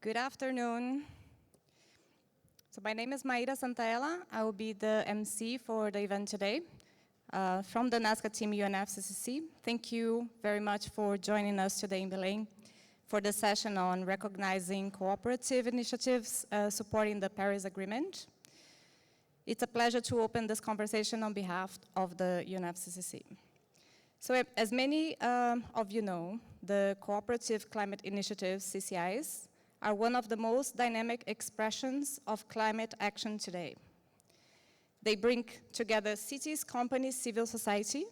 Good afternoon. So my name is Maíra Santaella. I will be the MC for the event today from the NAZCA team UNFCCC. Thank you very much for joining us today in Belém for the session on recognizing cooperative initiatives supporting the Paris Agreement. It's a pleasure to open this conversation on behalf of the UNFCCC. So as many of you know, the Cooperative Climate Initiatives, CCIs, are one of the most dynamic expressions of climate action today. They bring together cities, companies, civil society,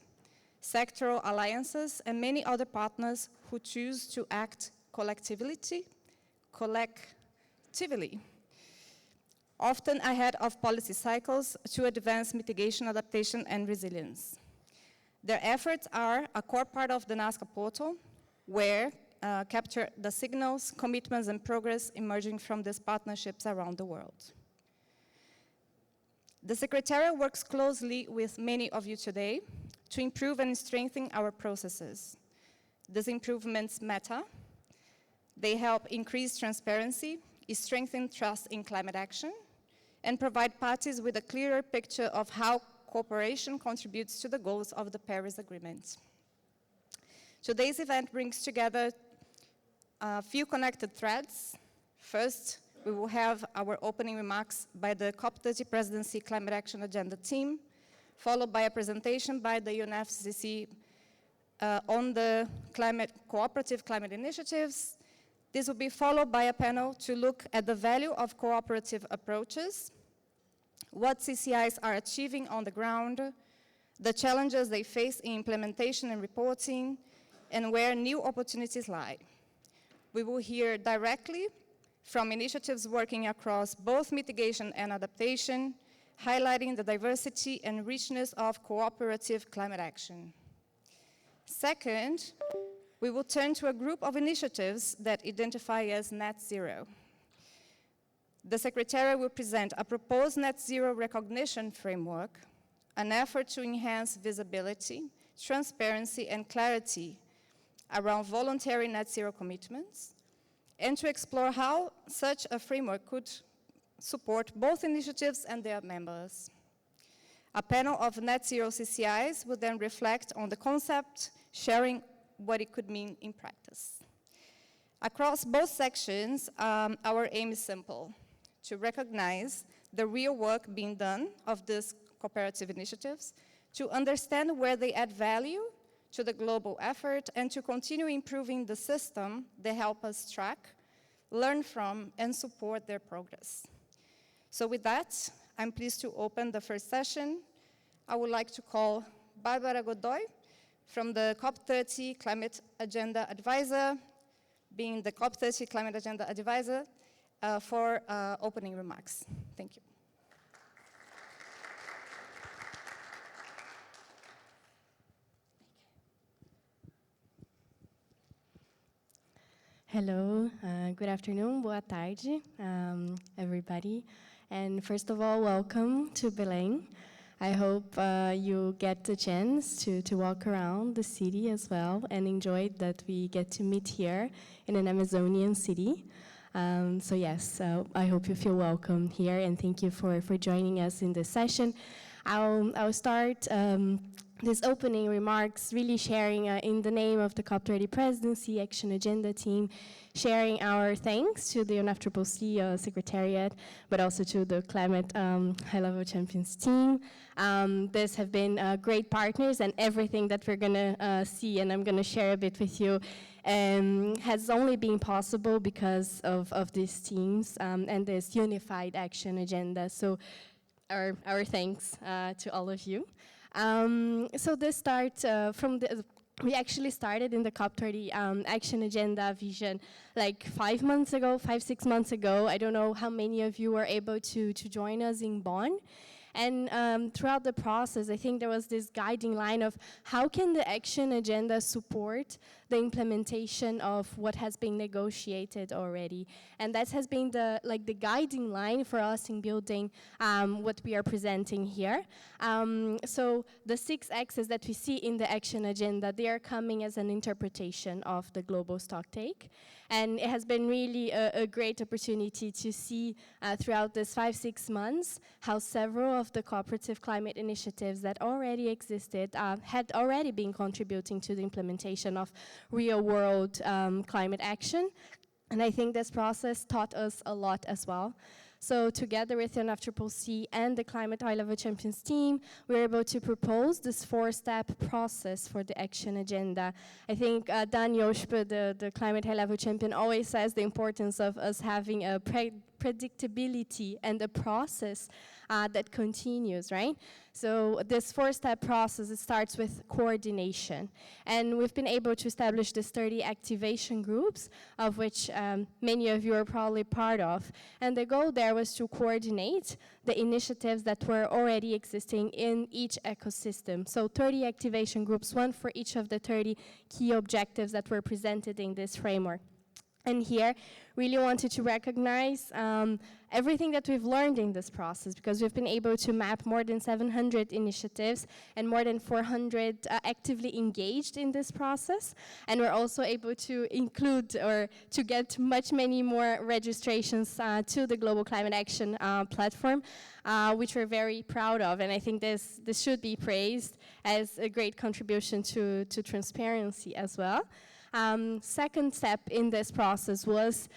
sectoral alliances, and many other partners who choose to act collectively, often ahead of policy cycles to advance mitigation, adaptation, and resilience. Their efforts are a core part of the NAZCA portal, where capture the signals, commitments, and progress emerging from these partnerships around the world. The Secretariat works closely with many of you today to improve and strengthen our processes. These improvements matter. They help increase transparency, strengthen trust in climate action, and provide parties with a clearer picture of how cooperation contributes to the goals of the Paris Agreement. Today's event brings together a few connected threads. First, we will have our opening remarks by the COP30 Presidency Climate Action Agenda team, followed by a presentation by the UNFCCC on the Cooperative Climate Initiatives. This will be followed by a panel to look at the value of cooperative approaches, what CCIs are achieving on the ground, the challenges they face in implementation and reporting, and where new opportunities lie. We will hear directly from initiatives working across both mitigation and adaptation, highlighting the diversity and richness of cooperative climate action. Second, we will turn to a group of initiatives that identify as net zero. The Secretariat will present a proposed net zero recognition framework, an effort to enhance visibility, transparency, and clarity around voluntary net zero commitments, and to explore how such a framework could support both initiatives and their members. A panel of net zero CCIs will then reflect on the concept, sharing what it could mean in practice. Across both sections, our aim is simple: to recognize the real work being done of these cooperative initiatives, to understand where they add value to the global effort, and to continue improving the system that help us track, learn from, and support their progress. So with that, I'm pleased to open the first session. I would like to call Barbara Godoy from the COP30 Climate Agenda Advisor, being the COP30 Climate Agenda Advisor, for opening remarks. Thank you. Hello, good afternoon, boa tarde, everybody. And first of all, welcome to Belém. I hope you get the chance to walk around the city as well and enjoy that we get to meet here in an Amazonian city. So yes, I hope you feel welcome here, and thank you for joining us in this session. I'll start these opening remarks really sharing in the name of the COP30 Presidency Action Agenda team, sharing our thanks to the UNFCCC Secretariat, but also to the Climate High-Level Champions team. These have been great partners, and everything that we're gonna see, and I'm gonna share a bit with you, has only been possible because of these teams and this unified action agenda. So our thanks to all of you. So this starts we actually started in the COP30 Action Agenda vision like 5 months ago, 5-6 months ago. I don't know how many of you were able to join us in Bonn. And throughout the process, I think there was this guiding line of how can the action agenda support the implementation of what has been negotiated already. And that has been the guiding line for us in building what we are presenting here. So the 6 axes that we see in the action agenda, they are coming as an interpretation of the global stocktake. And it has been really a great opportunity to see throughout this 5-6 months how several of the cooperative climate initiatives that already existed had already been contributing to the implementation of real-world climate action. And I think this process taught us a lot as well. So together with the NAZCA and the Climate High-Level Champions team, we were able to propose this 4-step process for the action agenda. I think Dan Joshpe, the Climate High-Level Champion, always says the importance of us having a predictability and a process that continues, right? So this 4-step process, it starts with coordination. And we've been able to establish these 30 activation groups, of which many of you are probably part of. And the goal there was to coordinate the initiatives that were already existing in each ecosystem. So 30 activation groups, one for each of the 30 key objectives that were presented in this framework. And here, really wanted to recognize everything that we've learned in this process, because we've been able to map more than 700 initiatives and more than 400 actively engaged in this process. And we're also able to include or to get many more registrations to the Global Climate Action platform, which we're very proud of. And I think this should be praised as a great contribution to transparency as well. Second step in this process was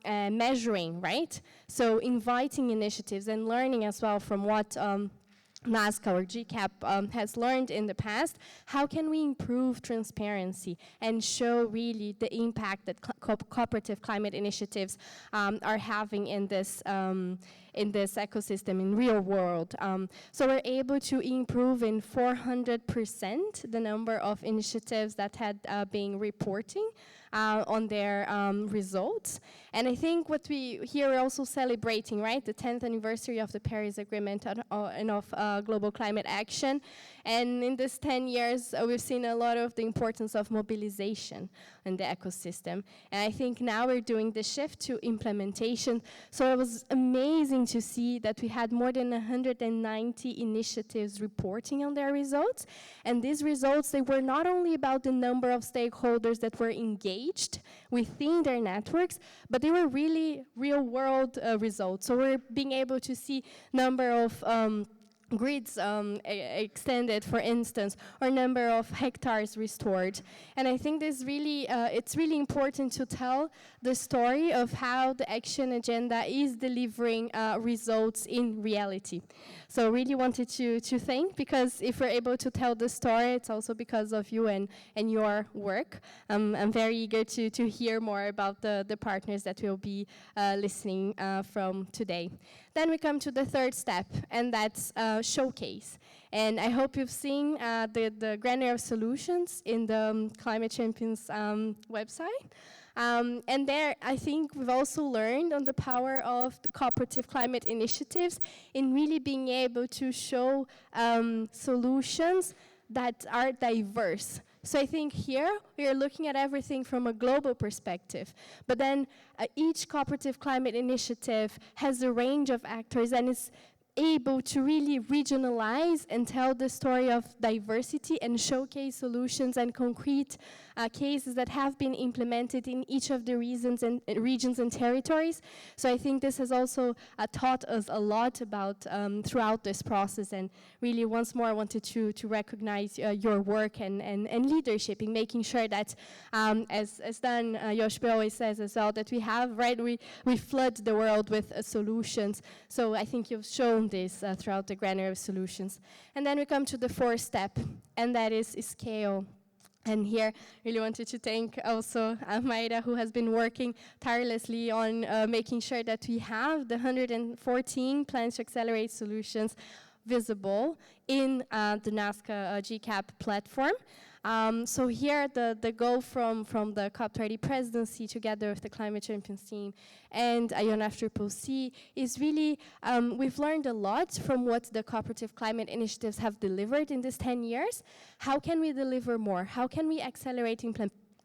measuring, right? So inviting initiatives and learning as well from what NAZCA or GCAP has learned in the past. How can we improve transparency and show really the impact that cooperative climate initiatives are having in this ecosystem in real world? So we're able to improve in 400% the number of initiatives that had been reporting on their results. And I think what we here are also celebrating, right, the 10th anniversary of the Paris Agreement and of global climate action. And in this 10 years, we've seen a lot of the importance of mobilization in the ecosystem. And I think now we're doing the shift to implementation. So it was amazing to see that we had more than 190 initiatives reporting on their results. And these results, they were not only about the number of stakeholders that were engaged within their networks, but they were really real-world results. So we're being able to see number of grids extended, for instance, or number of hectares restored. And I think this really, it's really important to tell the story of how the action agenda is delivering results in reality. So really wanted to thank, because if we're able to tell the story, it's also because of you and your work. I'm very eager to hear more about the partners that we'll be listening from today. Then we come to the third step, and that's showcase. And I hope you've seen the granular solutions in the Climate Champions website. And there, I think we've also learned on the power of the cooperative climate initiatives in really being able to show solutions that are diverse. So I think here we are looking at everything from a global perspective, but then each cooperative climate initiative has a range of actors and is able to really regionalize and tell the story of diversity and showcase solutions and concrete cases that have been implemented in each of the regions and territories. So I think this has also taught us a lot about throughout this process, and really once more I wanted to recognize your work and leadership in making sure that, as Dan Joshpe always says as well, that we have, right, we flood the world with solutions. So I think you've shown this throughout the granular solutions. And then we come to the fourth step, and that is scale. And here, really wanted to thank also Mayra, who has been working tirelessly on making sure that we have the 114 plans to accelerate solutions visible in the NAZCA GCAP platform. So here, the goal from the COP30 presidency, together with the Climate Champions team and IONFCCC, is really, we've learned a lot from what the Cooperative Climate Initiatives have delivered in these 10 years. How can we deliver more? How can we accelerate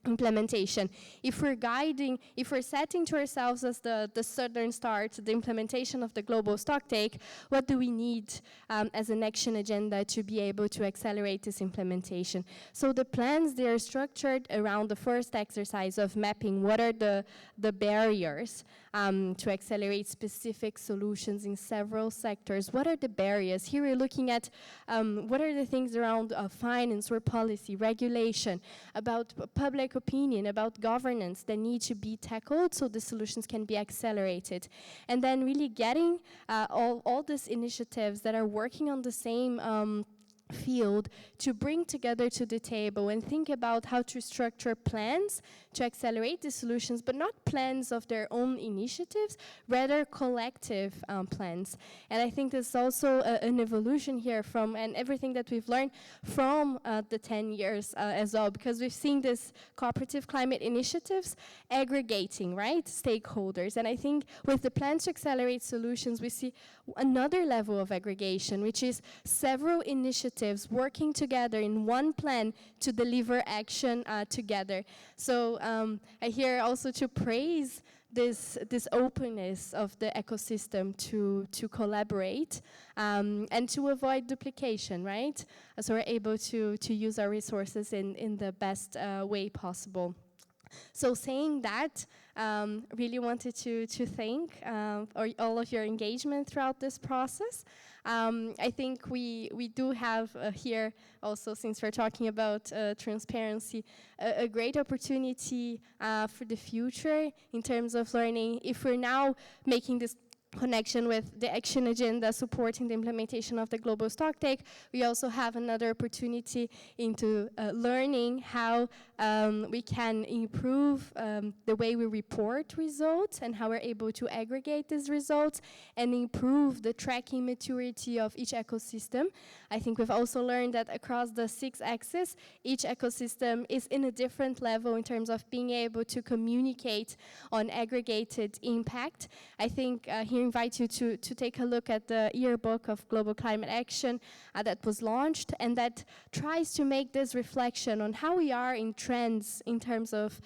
implementation? If we're setting to ourselves as the southern star to the implementation of the global stocktake, what do we need as an action agenda to be able to accelerate this implementation? So the plans, they are structured around the first exercise of mapping what are the barriers to accelerate specific solutions in several sectors. What are the barriers? Here we're looking at what are the things around finance or policy, regulation, about public opinion, about governance that need to be tackled so the solutions can be accelerated. And then really getting all these initiatives that are working on the same field to bring together to the table and think about how to structure plans to accelerate the solutions, but not plans of their own initiatives, rather collective plans. And I think there's also an evolution here from, and everything that we've learned from the 10 years as well, because we've seen this cooperative climate initiatives aggregating, right, stakeholders. And I think with the plans to accelerate solutions, we see another level of aggregation, which is several initiatives working together in one plan to deliver action together. So I hear also to praise this openness of the ecosystem to collaborate and to avoid duplication, right? So we're able to use our resources in the best way possible. So saying that, really wanted to thank all of your engagement throughout this process. I think we do have here also, since we're talking about transparency, a great opportunity for the future in terms of learning. If we're now making this connection with the action agenda supporting the implementation of the global stocktake, we also have another opportunity into learning how we can improve the way we report results and how we're able to aggregate these results and improve the tracking maturity of each ecosystem. I think we've also learned that across the 6 axes, each ecosystem is in a different level in terms of being able to communicate on aggregated impact. I think here invite you to take a look at the yearbook of global climate action that was launched, and that tries to make this reflection on how we are in trends in terms of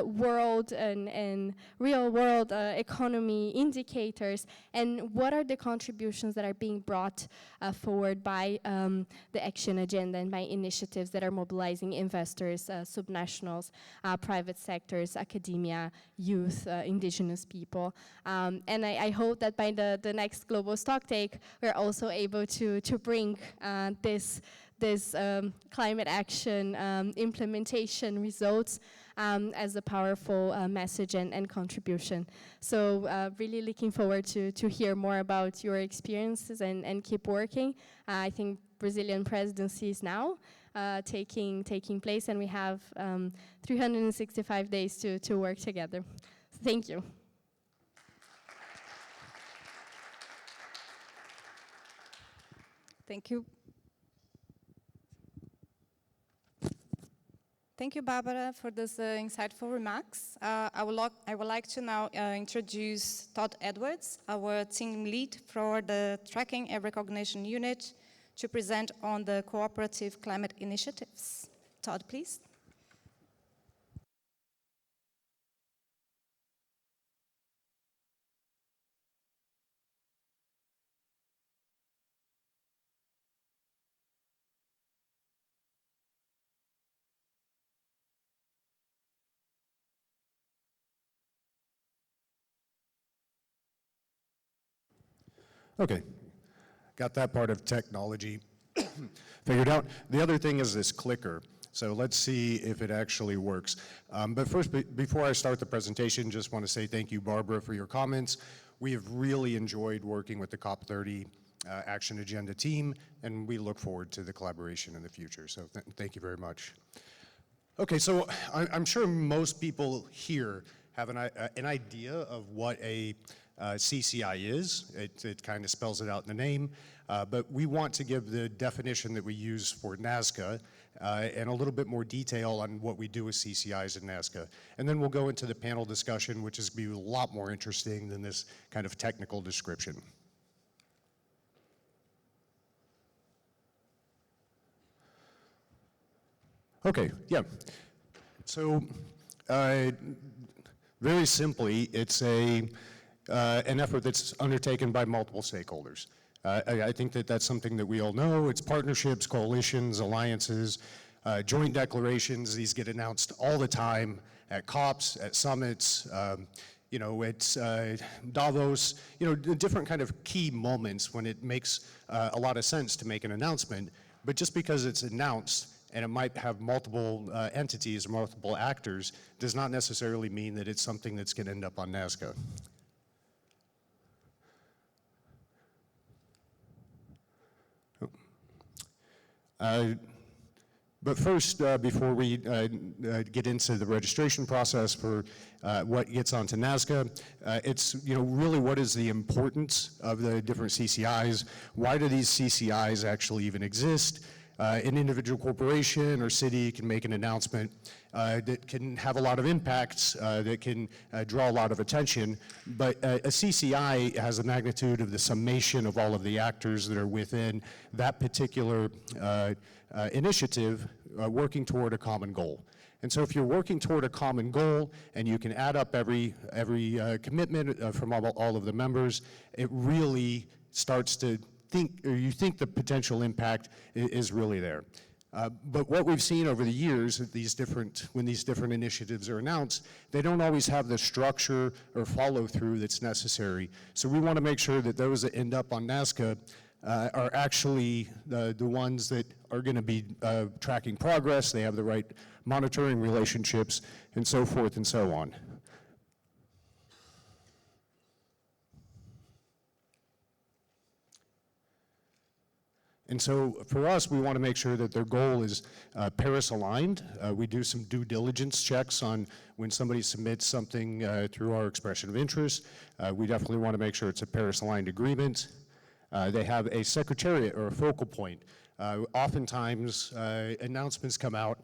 world and real world economy indicators, and what are the contributions that are being brought forward by the action agenda and by initiatives that are mobilizing investors, subnationals, private sectors, academia, youth, indigenous people. And I hope that by the next global stocktake, we're also able to bring this climate action implementation results as a powerful message and contribution. So really looking forward to hear more about your experiences and keep working. I think Brazilian presidency is now taking place, and we have 365 days to work together. Thank you. Thank you. Thank you, Barbara, for those insightful remarks. I would like to now introduce Todd Edwards, our team lead for the Tracking and Recognition Unit, to present on the Cooperative Climate Initiatives. Todd, please. Okay, got that part of technology figured out. The other thing is this clicker. So let's see if it actually works. But first, before I start the presentation, just want to say thank you, Barbara, for your comments. We have really enjoyed working with the COP30 Action Agenda team, and we look forward to the collaboration in the future. So thank you very much. Okay, so I'm sure most people here have an idea of what a CCI is. It kind of spells it out in the name, but we want to give the definition that we use for NAZCA, and a little bit more detail on what we do with CCIs in NAZCA. And then we'll go into the panel discussion, which is going to be a lot more interesting than this kind of technical description. Okay, yeah. So, very simply, it's an effort that's undertaken by multiple stakeholders. I think that that's something that we all know. It's partnerships, coalitions, alliances, joint declarations. These get announced all the time at COPs, at summits, you know, it's Davos, you know, different kind of key moments when it makes a lot of sense to make an announcement. But just because it's announced and it might have multiple entities or multiple actors does not necessarily mean that it's something that's going to end up on NAZCA. But first, before we get into the registration process for what gets onto NAZCA, it's, you know, really what is the importance of the different CCIs? Why do these CCIs actually even exist? An individual corporation or city can make an announcement that can have a lot of impacts, that can draw a lot of attention, but a CCI has a magnitude of the summation of all of the actors that are within that particular initiative working toward a common goal. And so if you're working toward a common goal and you can add up every commitment from all of the members, it really starts to you think the potential impact is really there. But what we've seen over the years, when these different initiatives are announced, they don't always have the structure or follow through that's necessary. So we want to make sure that those that end up on NAZCA are actually the ones that are going to be tracking progress, they have the right monitoring relationships, and so forth and so on. And so for us, we want to make sure that their goal is Paris aligned. We do some due diligence checks on when somebody submits something through our expression of interest. We definitely want to make sure it's a Paris aligned agreement. They have a secretariat or a focal point. Oftentimes, announcements come out,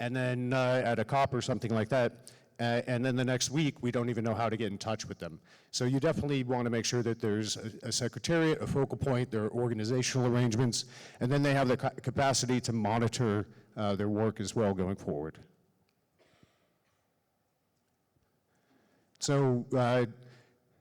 and then at a COP or something like that, and then the next week, we don't even know how to get in touch with them. So you definitely want to make sure that there's a secretariat, a focal point, there are organizational arrangements, and then they have the capacity to monitor their work as well going forward. So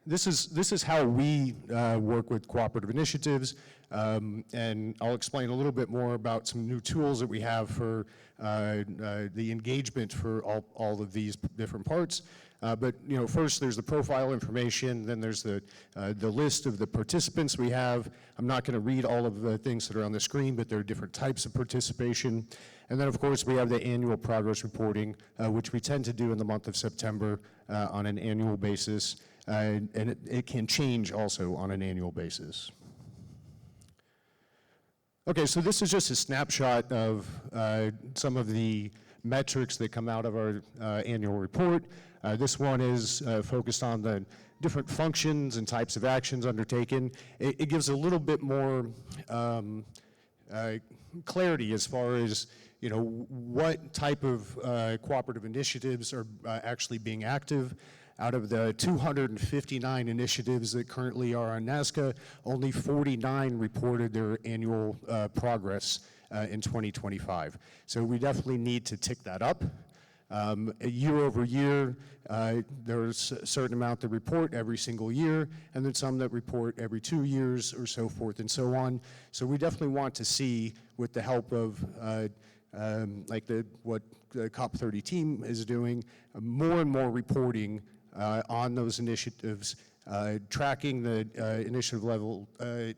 this is how we work with cooperative initiatives, and I'll explain a little bit more about some new tools that we have for the engagement for all of these different parts. But you know, first there's the profile information, then there's the list of the participants we have. I'm not going to read all of the things that are on the screen, but there are different types of participation. And then of course we have the annual progress reporting, which we tend to do in the month of September on an annual basis. And it can change also on an annual basis. Okay, so this is just a snapshot of some of the metrics that come out of our annual report. This one is focused on the different functions and types of actions undertaken. It gives a little bit more clarity as far as, you know, what type of cooperative initiatives are actually being active. Out of the 259 initiatives that currently are on NAZCA, only 49 reported their annual progress in 2025. So we definitely need to tick that up. Year over year, there's a certain amount that report every single year, and then some that report every 2 years or so forth and so on. So we definitely want to see, with the help of like what the COP30 team is doing, more and more reporting on those initiatives, tracking the initiative level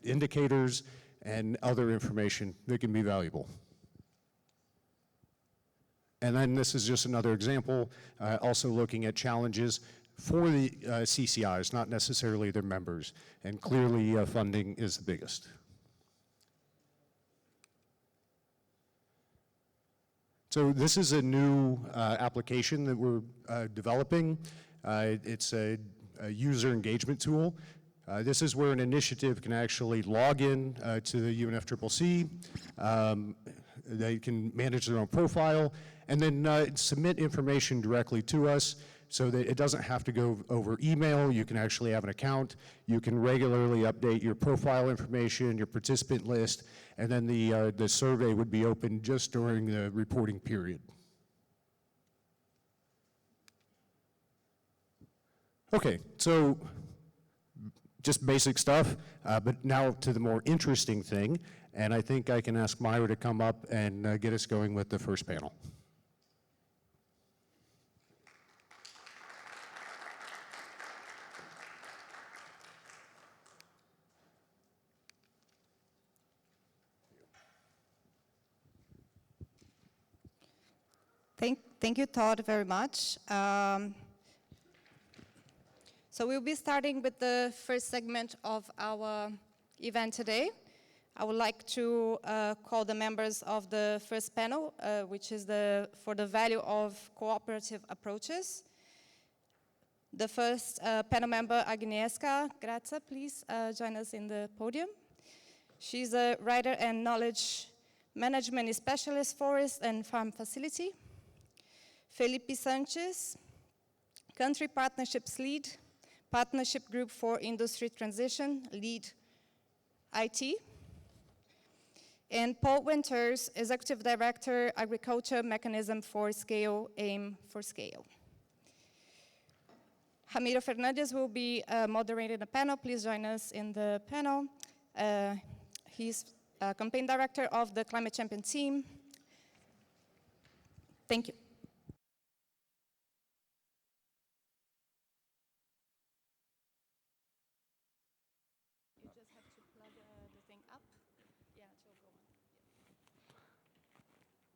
indicators and other information that can be valuable. And then this is just another example, also looking at challenges for the CCIs, not necessarily their members, and clearly funding is the biggest. So this is a new application that we're developing. It's a user engagement tool. This is where an initiative can actually log in to the UNFCCC, They can manage their own profile and then submit information directly to us so that it doesn't have to go over email. You can actually have an account. You can regularly update your profile information, your participant list, and then the survey would be open just during the reporting period. Okay, so just basic stuff, but now to the more interesting thing, and I think I can ask Myra to come up and get us going with the first panel. Thank you, Todd, very much. So we'll be starting with the first segment of our event today. I would like to call the members of the first panel, which is for the value of cooperative approaches. The first panel member, Agnieszka Graca, please join us in the podium. She's a writer and knowledge management specialist, forest and farm facility. Felipe Sanchez, country partnerships lead, Partnership Group for Industry Transition, lead IT. And Paul Winters, Executive Director, Agriculture Mechanism for Scale, AIM for Scale. Ramiro Fernandez will be moderating the panel. Please join us in the panel. He's Campaign Director of the Climate Champion team. Thank you.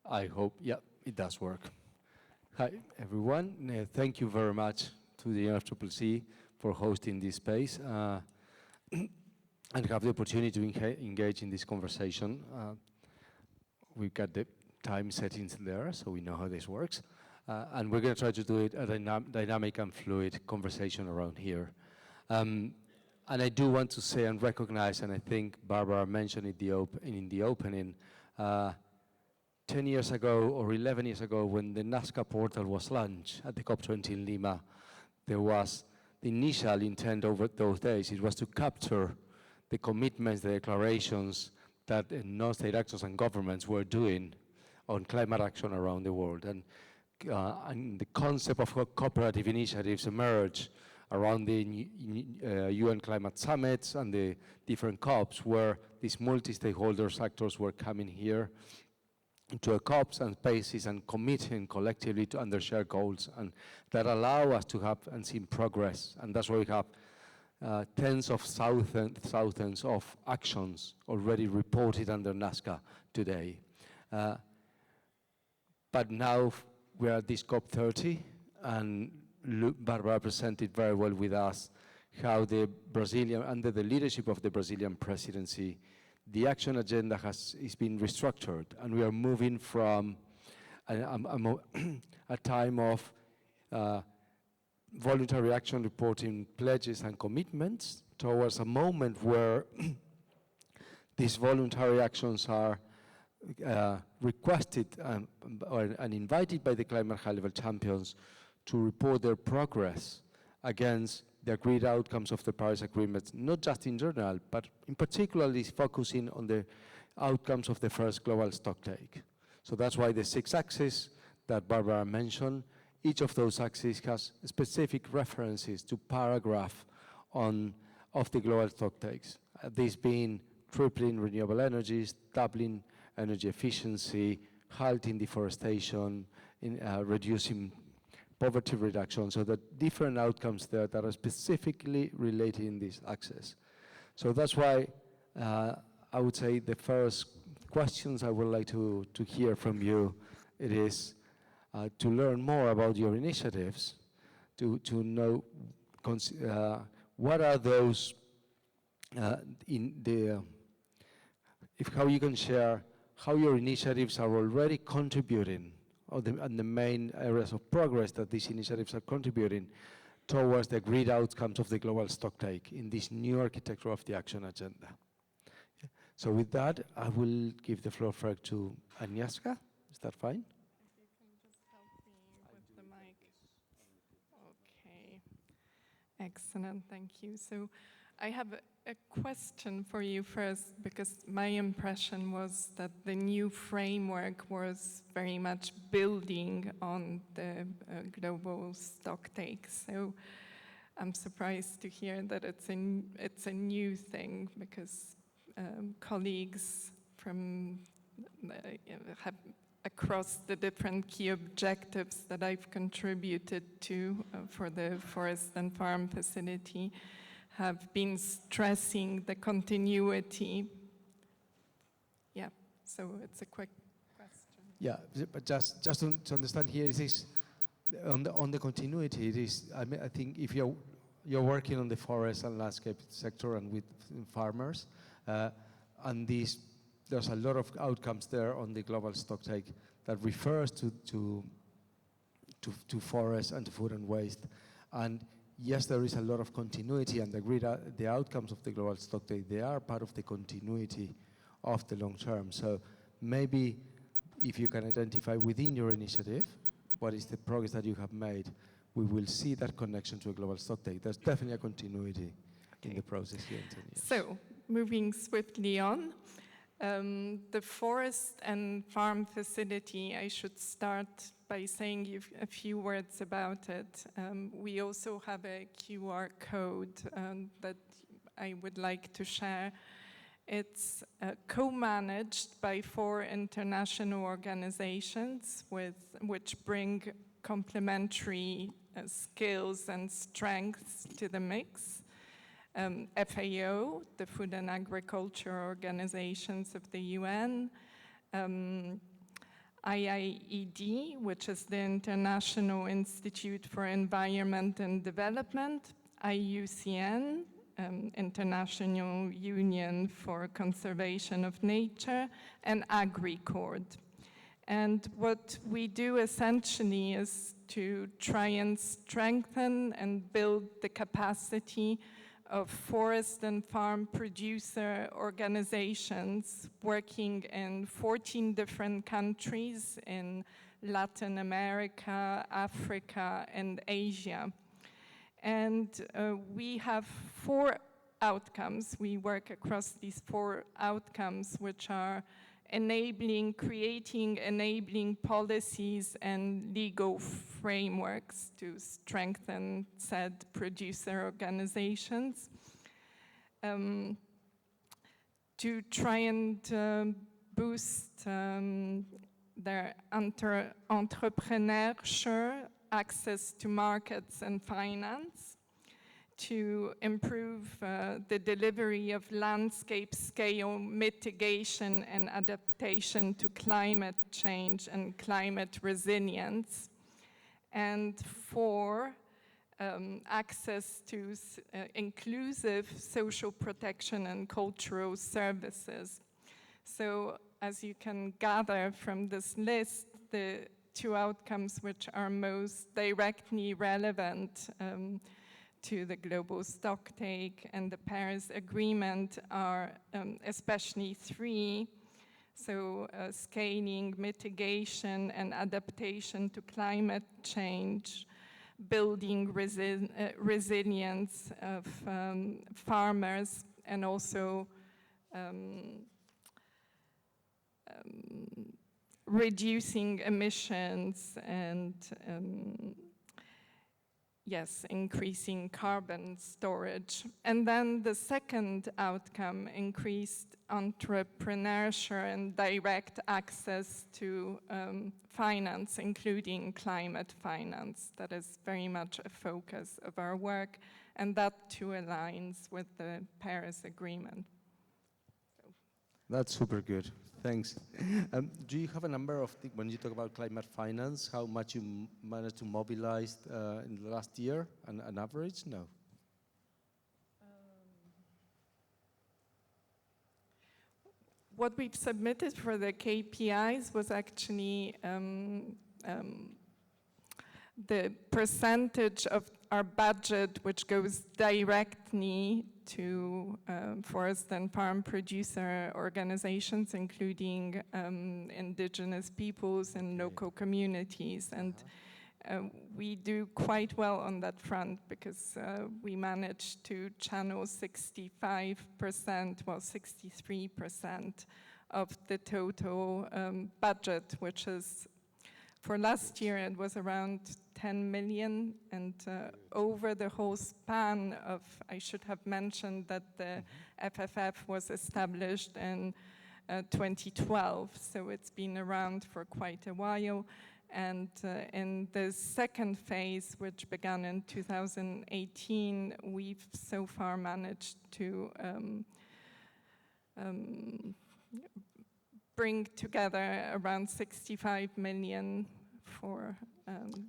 I hope, yeah, it does work. Hi, everyone. Thank you very much to the NFCCC for hosting this space and have the opportunity to engage in this conversation. We've got the time settings there, so we know how this works. And we're going to try to do it a dynamic and fluid conversation around here. And I do want to say and recognize, and I think Barbara mentioned it in the opening, 10 years ago or 11 years ago when the NAZCA portal was launched at the COP20 in Lima, there was the initial intent over those days, it was to capture the commitments, the declarations that non-state actors and governments were doing on climate action around the world. And the concept of cooperative initiatives emerged around the UN climate summits and the different COPs where these multi-stakeholder actors were coming here into a COPs and spaces and committing collectively to under shared goals, and that allow us to have and see progress. And that's why we have tens of thousands of actions already reported under NAZCA today. But now we are at this COP30, and Barbara presented very well with us how the Brazilian, under the leadership of the Brazilian presidency, the action agenda is being restructured, and we are moving from a time of voluntary action reporting pledges and commitments towards a moment where these voluntary actions are requested and invited by the climate high-level champions to report their progress against the agreed outcomes of the Paris Agreement, not just in general, but in particularly focusing on the outcomes of the first global stocktake. So that's why the 6 axes that Barbara mentioned, each of those axes has specific references to paragraph of the global stocktakes. These being tripling renewable energies, doubling energy efficiency, halting deforestation, reducing poverty reduction, so that different outcomes there that are specifically related in this axis. So that's why I would say the first questions I would like to hear from you, it is to learn more about your initiatives, to know what are those how you can share how your initiatives are already contributing and the main areas of progress that these initiatives are contributing towards the agreed outcomes of the global stocktake in this new architecture of the action agenda. So with that, I will give the floor first to NAZCA. Is that fine? If you can just help me with the mic. Okay. Excellent, thank you. So I have a question for you first, because my impression was that the new framework was very much building on the global stocktake. So I'm surprised to hear that it's a new thing, because colleagues from have across the different key objectives that I've contributed to for the Forest and Farm Facility have been stressing the continuity. Yeah, so it's a quick question. Yeah, but just to understand here, it is on the continuity. It is. I think if you're working on the forest and landscape sector and with farmers, and there's a lot of outcomes there on the global stocktake that refers to forest and to food and waste. And yes, there is a lot of continuity, and the outcomes of the global stocktake, they are part of the continuity of the long term. So maybe if you can identify within your initiative what is the progress that you have made, we will see that connection to a global stocktake. There's definitely a continuity in the process here in 10 years. So, moving swiftly on, the Forest and Farm Facility, I should start by saying a few words about it. We also have a QR code that I would like to share. It's co-managed by 4 international organizations which bring complementary skills and strengths to the mix. FAO, the Food and Agriculture Organizations of the UN, IIED, which is the International Institute for Environment and Development, IUCN, International Union for Conservation of Nature, and AgriCord. And what we do essentially is to try and strengthen and build the capacity of forest and farm producer organizations working in 14 different countries in Latin America, Africa, and Asia. And we have 4 outcomes. We work across these 4 outcomes, which are creating enabling policies and legal frameworks to strengthen said producer organizations, to try and boost their entrepreneurship, access to markets and finance, to improve the delivery of landscape-scale mitigation and adaptation to climate change and climate resilience, and 4, access to inclusive social protection and cultural services. So, as you can gather from this list, the 2 outcomes which are most directly relevant to the global stocktake and the Paris Agreement are especially 3. So scaling, mitigation, and adaptation to climate change, building resilience of farmers, and also reducing emissions and increasing carbon storage. And then the second outcome, increased entrepreneurship and direct access to finance, including climate finance. That is very much a focus of our work, and that too aligns with the Paris Agreement. That's super good. Thanks. Do you have a number of, when you talk about climate finance, how much you managed to mobilize in the last year, an average? No. What we've submitted for the KPIs was actually the percentage of our budget which goes directly to forest and farm producer organizations, including indigenous peoples and local communities. And we do quite well on that front because we managed to channel 65%, well, 63% of the total budget, which is, for last year, it was around 10 million, and over the whole span of, I should have mentioned that the FFF was established in 2012, so it's been around for quite a while. And in the second phase, which began in 2018, we've so far managed to bring together around 65 million for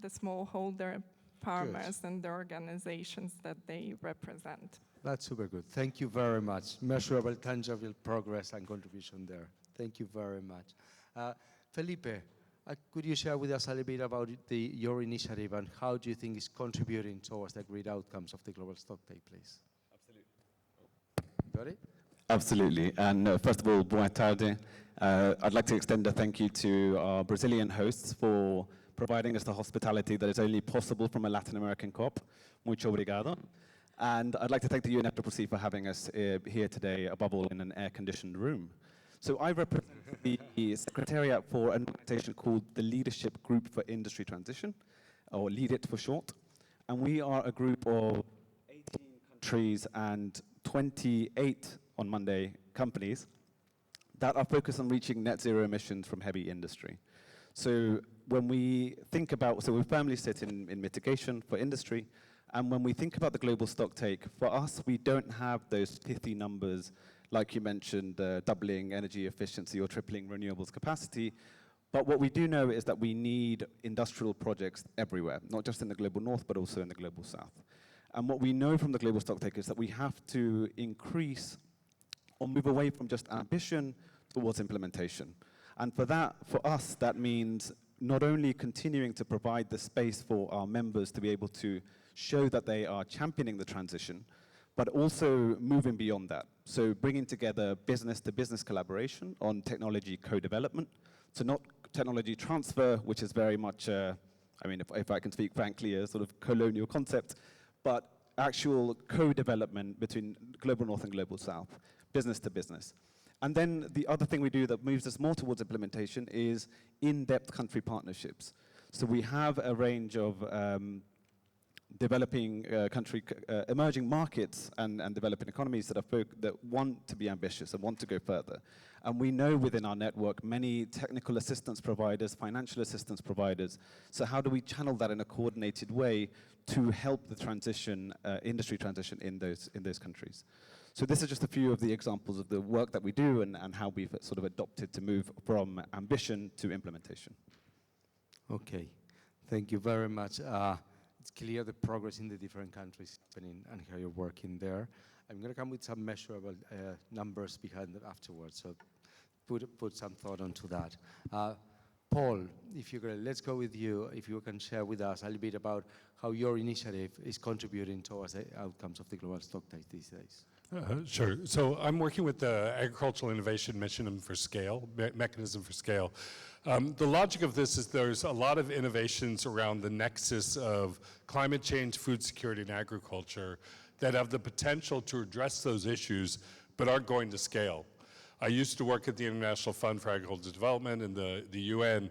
the smallholder farmers and the organizations that they represent. That's super good. Thank you very much. Measurable, tangible progress and contribution there. Thank you very much. Felipe, could you share with us a little bit about your initiative and how do you think it's contributing towards the great outcomes of the Global Stocktake, please? Absolutely. Got it? Absolutely. And first of all, boa tarde. I'd like to extend a thank you to our Brazilian hosts for providing us the hospitality that is only possible from a Latin American COP. Mucho obrigado. And I'd like to thank the UNFCCC for having us here today, above all in an air-conditioned room. So I represent the Secretariat for an organization called the Leadership Group for Industry Transition, or LEAD-IT for short. And we are a group of 18 countries and 28 on Monday companies that are focused on reaching net zero emissions from heavy industry. So when we think about, so we firmly sit in mitigation for industry, and when we think about the global stocktake, for us, we don't have those pithy numbers, like you mentioned, doubling energy efficiency or tripling renewables capacity. But what we do know is that we need industrial projects everywhere, not just in the global north, but also in the global south. And what we know from the global stocktake is that we have to increase or move away from just ambition towards implementation. And for that, for us, that means not only continuing to provide the space for our members to be able to show that they are championing the transition, but also moving beyond that. So bringing together business-to-business collaboration on technology co-development. So not technology transfer, which is very much, I mean, if I can speak frankly, a sort of colonial concept, but actual co-development between global north and global south, business to business. And then the other thing we do that moves us more towards implementation is in-depth country partnerships. So we have a range of developing emerging markets and developing economies that want to be ambitious and want to go further. And we know within our network many technical assistance providers, financial assistance providers. So how do we channel that in a coordinated way to help the transition, industry transition in those countries? So this is just a few of the examples of the work that we do and how we've sort of adopted to move from ambition to implementation. Okay, thank you very much. It's clear the progress in the different countries happening and how you're working there. I'm going to come with some measurable numbers behind it afterwards, so put some thought onto that. Paul, if you could, let's go with you. If you can share with us a little bit about how your initiative is contributing towards the outcomes of the global stocktake these days. Sure. So I'm working with the Agricultural Innovation Mission for Scale, Mechanism for Scale. The logic of this is there's a lot of innovations around the nexus of climate change, food security, and agriculture that have the potential to address those issues, but aren't going to scale. I used to work at the International Fund for Agricultural Development and the UN,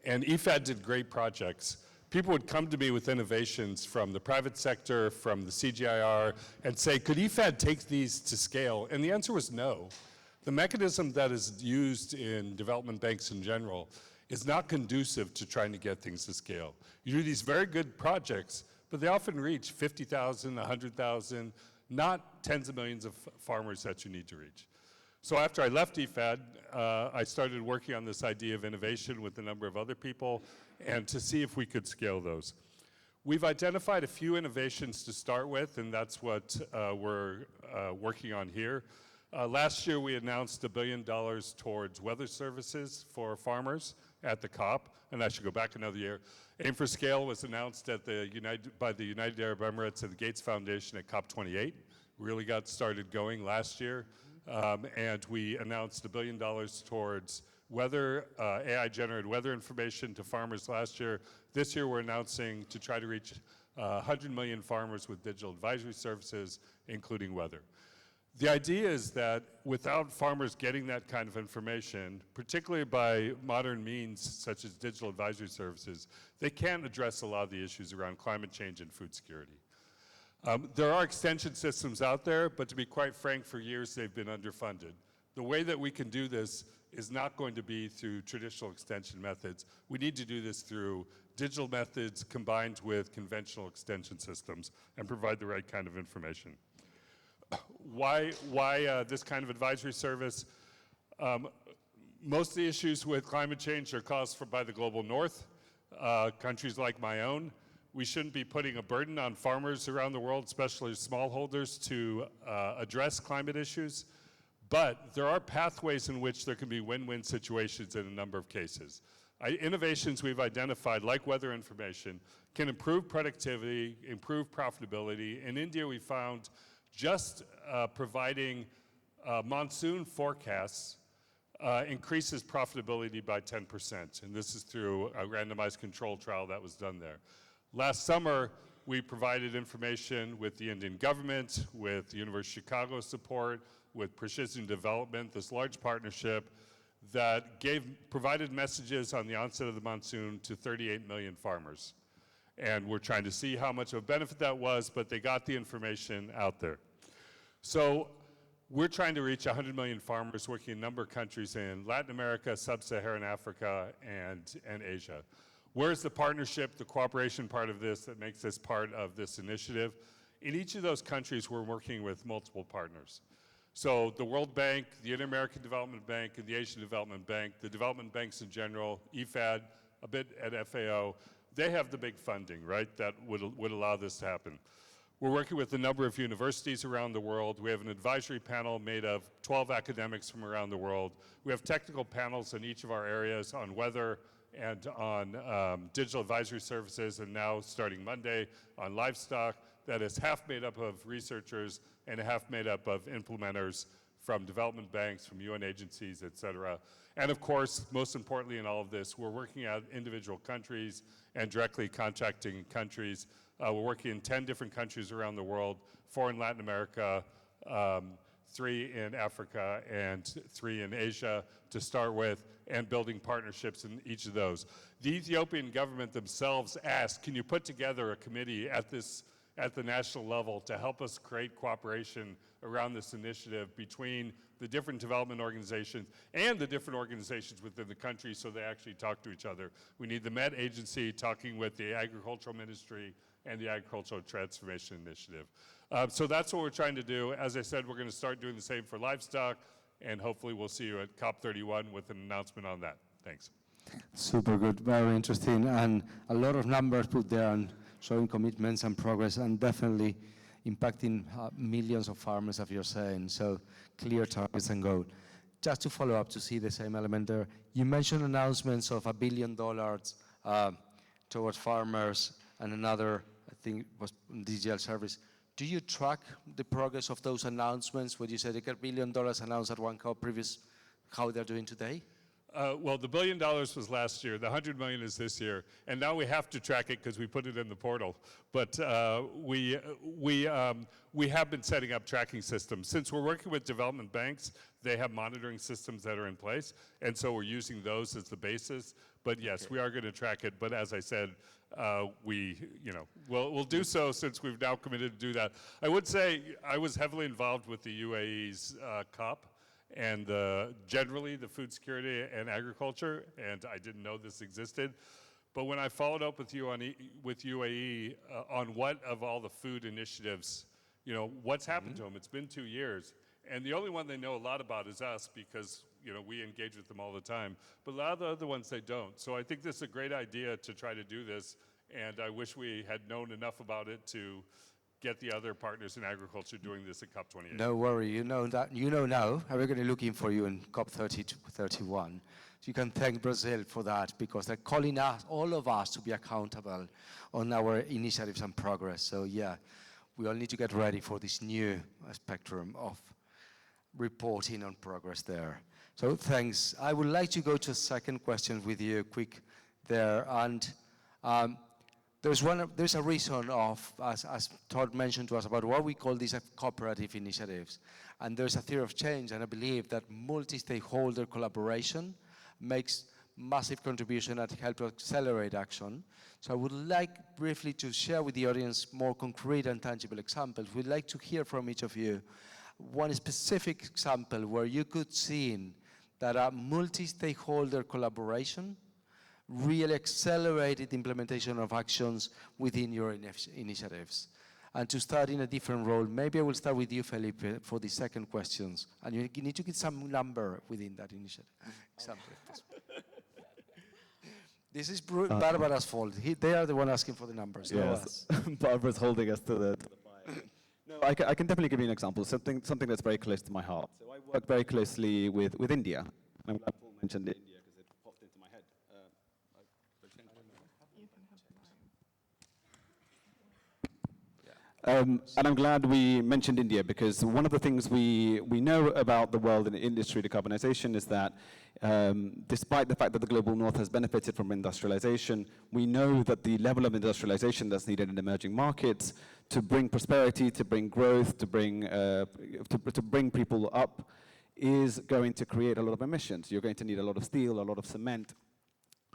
and IFAD did great projects. People would come to me with innovations from the private sector, from the CGIR, and say, could IFAD take these to scale? And the answer was no. The mechanism that is used in development banks in general is not conducive to trying to get things to scale. You do these very good projects, but they often reach 50,000, 100,000, not tens of millions of farmers that you need to reach. So after I left IFAD, I started working on this idea of innovation with a number of other people and to see if we could scale those. We've identified a few innovations to start with, and that's what we're working on here. Last year, we announced $1 billion towards weather services for farmers at the COP, and I should go back another year. Aim for Scale was announced at by the United Arab Emirates and the Gates Foundation at COP28. really got started going last year. And we announced $1 billion towards weather, AI-generated weather information to farmers last year. This year we're announcing to try to reach 100 million farmers with digital advisory services, including weather. The idea is that without farmers getting that kind of information, particularly by modern means such as digital advisory services, they can't address a lot of the issues around climate change and food security. There are extension systems out there, but to be quite frank, for years they've been underfunded. The way that we can do this is not going to be through traditional extension methods. We need to do this through digital methods combined with conventional extension systems and provide the right kind of information. Why this kind of advisory service? Most of the issues with climate change are caused by the global north, countries like my own. We shouldn't be putting a burden on farmers around the world, especially smallholders, to address climate issues. But there are pathways in which there can be win-win situations in a number of cases. Innovations we've identified, like weather information, can improve productivity, improve profitability. In India, we found just providing monsoon forecasts increases profitability by 10%, and this is through a randomized control trial that was done there. Last summer, we provided information with the Indian government, with the University of Chicago support, with Precision Development, this large partnership that provided messages on the onset of the monsoon to 38 million farmers. And we're trying to see how much of a benefit that was, but they got the information out there. So we're trying to reach 100 million farmers working in a number of countries in Latin America, Sub-Saharan Africa, and Asia. Where's the partnership, the cooperation part of this that makes this part of this initiative? In each of those countries, we're working with multiple partners. So the World Bank, the Inter-American Development Bank, and the Asian Development Bank, the development banks in general, IFAD, a bit at FAO, they have the big funding, right, that would allow this to happen. We're working with a number of universities around the world. We have an advisory panel made of 12 academics from around the world. We have technical panels in each of our areas on weather and on digital advisory services, and now starting Monday on livestock, that is half made up of researchers and half made up of implementers from development banks, from UN agencies, et cetera. And of course, most importantly in all of this, we're working at individual countries and directly contacting countries. We're working in 10 different countries around the world, 4 in Latin America, 3 in Africa, and 3 in Asia to start with, and building partnerships in each of those. The Ethiopian government themselves asked, can you put together a committee at the national level to help us create cooperation around this initiative between the different development organizations and the different organizations within the country so they actually talk to each other. We need the Met Agency talking with the Agricultural Ministry and the Agricultural Transformation Initiative. So that's what we're trying to do. As I said, we're going to start doing the same for livestock, and hopefully we'll see you at COP31 with an announcement on that. Thanks. Super good, very interesting, and a lot of numbers put there and showing commitments and progress, and definitely impacting millions of farmers, as you're saying, so clear targets and goals. Just to follow up to see the same element there, you mentioned announcements of $1 billion towards farmers and another, I think, was digital service. Do you track the progress of those announcements? When you said they got $1 billion announced at one COP previous, how they're doing today? Well, the $1 billion was last year. The 100 million is this year, and now we have to track it because we put it in the portal. But we have been setting up tracking systems. Since we're working with development banks, they have monitoring systems that are in place, and so we're using those as the basis. But yes, okay, we are going to track it. But as I said, we'll do so since we've now committed to do that. I would say I was heavily involved with the UAE's COP. And generally the food security and agriculture, and I didn't know this existed. But when I followed up with you with UAE on what of all the food initiatives, what's happened to them, it's been 2 years. And the only one they know a lot about is us because, we engage with them all the time. But a lot of the other ones they don't. So I think this is a great idea to try to do this. And I wish we had known enough about it to get the other partners in agriculture doing this at COP28. No worry, you know now, and we're going to be looking for you in COP30 to 31. So you can thank Brazil for that because they're calling us, all of us, to be accountable on our initiatives and progress. So yeah, we all need to get ready for this new spectrum of reporting on progress there. So thanks. I would like to go to a second question with you, quick there. And there's a reason of, as Todd mentioned to us, about what we call these cooperative initiatives. And there's a theory of change, and I believe that multi-stakeholder collaboration makes massive contribution and help to accelerate action. So I would like briefly to share with the audience more concrete and tangible examples. We'd like to hear from each of you one specific example where you could see that a multi-stakeholder collaboration really accelerated the implementation of actions within your initiatives. And to start in a different role, maybe I will start with you, Felipe, for the second questions. And you need to get some number within that initiative. Example. This is Barbara's fault. They are the one asking for the numbers, not us. Barbara's holding us to the fire. No, I can definitely give you an example, something that's very close to my heart. So I work very closely with India. I'm glad Paul mentioned India because it popped into my head. And I'm glad we mentioned India because one of the things we know about the world and industry decarbonization is that despite the fact that the global north has benefited from industrialization, we know that the level of industrialization that's needed in emerging markets to bring prosperity, to bring growth, to bring people up is going to create a lot of emissions. You're going to need a lot of steel, a lot of cement,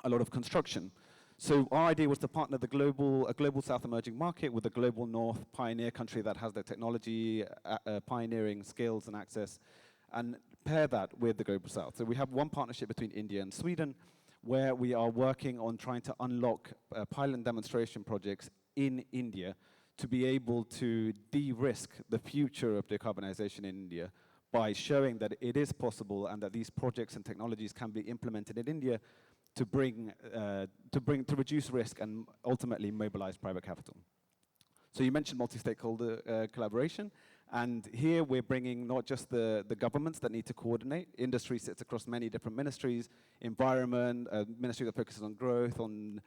a lot of construction. So our idea was to partner a global South emerging market with a global North pioneer country that has the technology, pioneering skills and access, and pair that with the global South. So we have one partnership between India and Sweden where we are working on trying to unlock pilot and demonstration projects in India to be able to de-risk the future of decarbonization in India by showing that it is possible and that these projects and technologies can be implemented in India to reduce risk and ultimately mobilize private capital. So you mentioned multi-stakeholder collaboration, and here we're bringing not just the governments that need to coordinate. Industry sits across many different ministries, environment, ministry that focuses on growth, on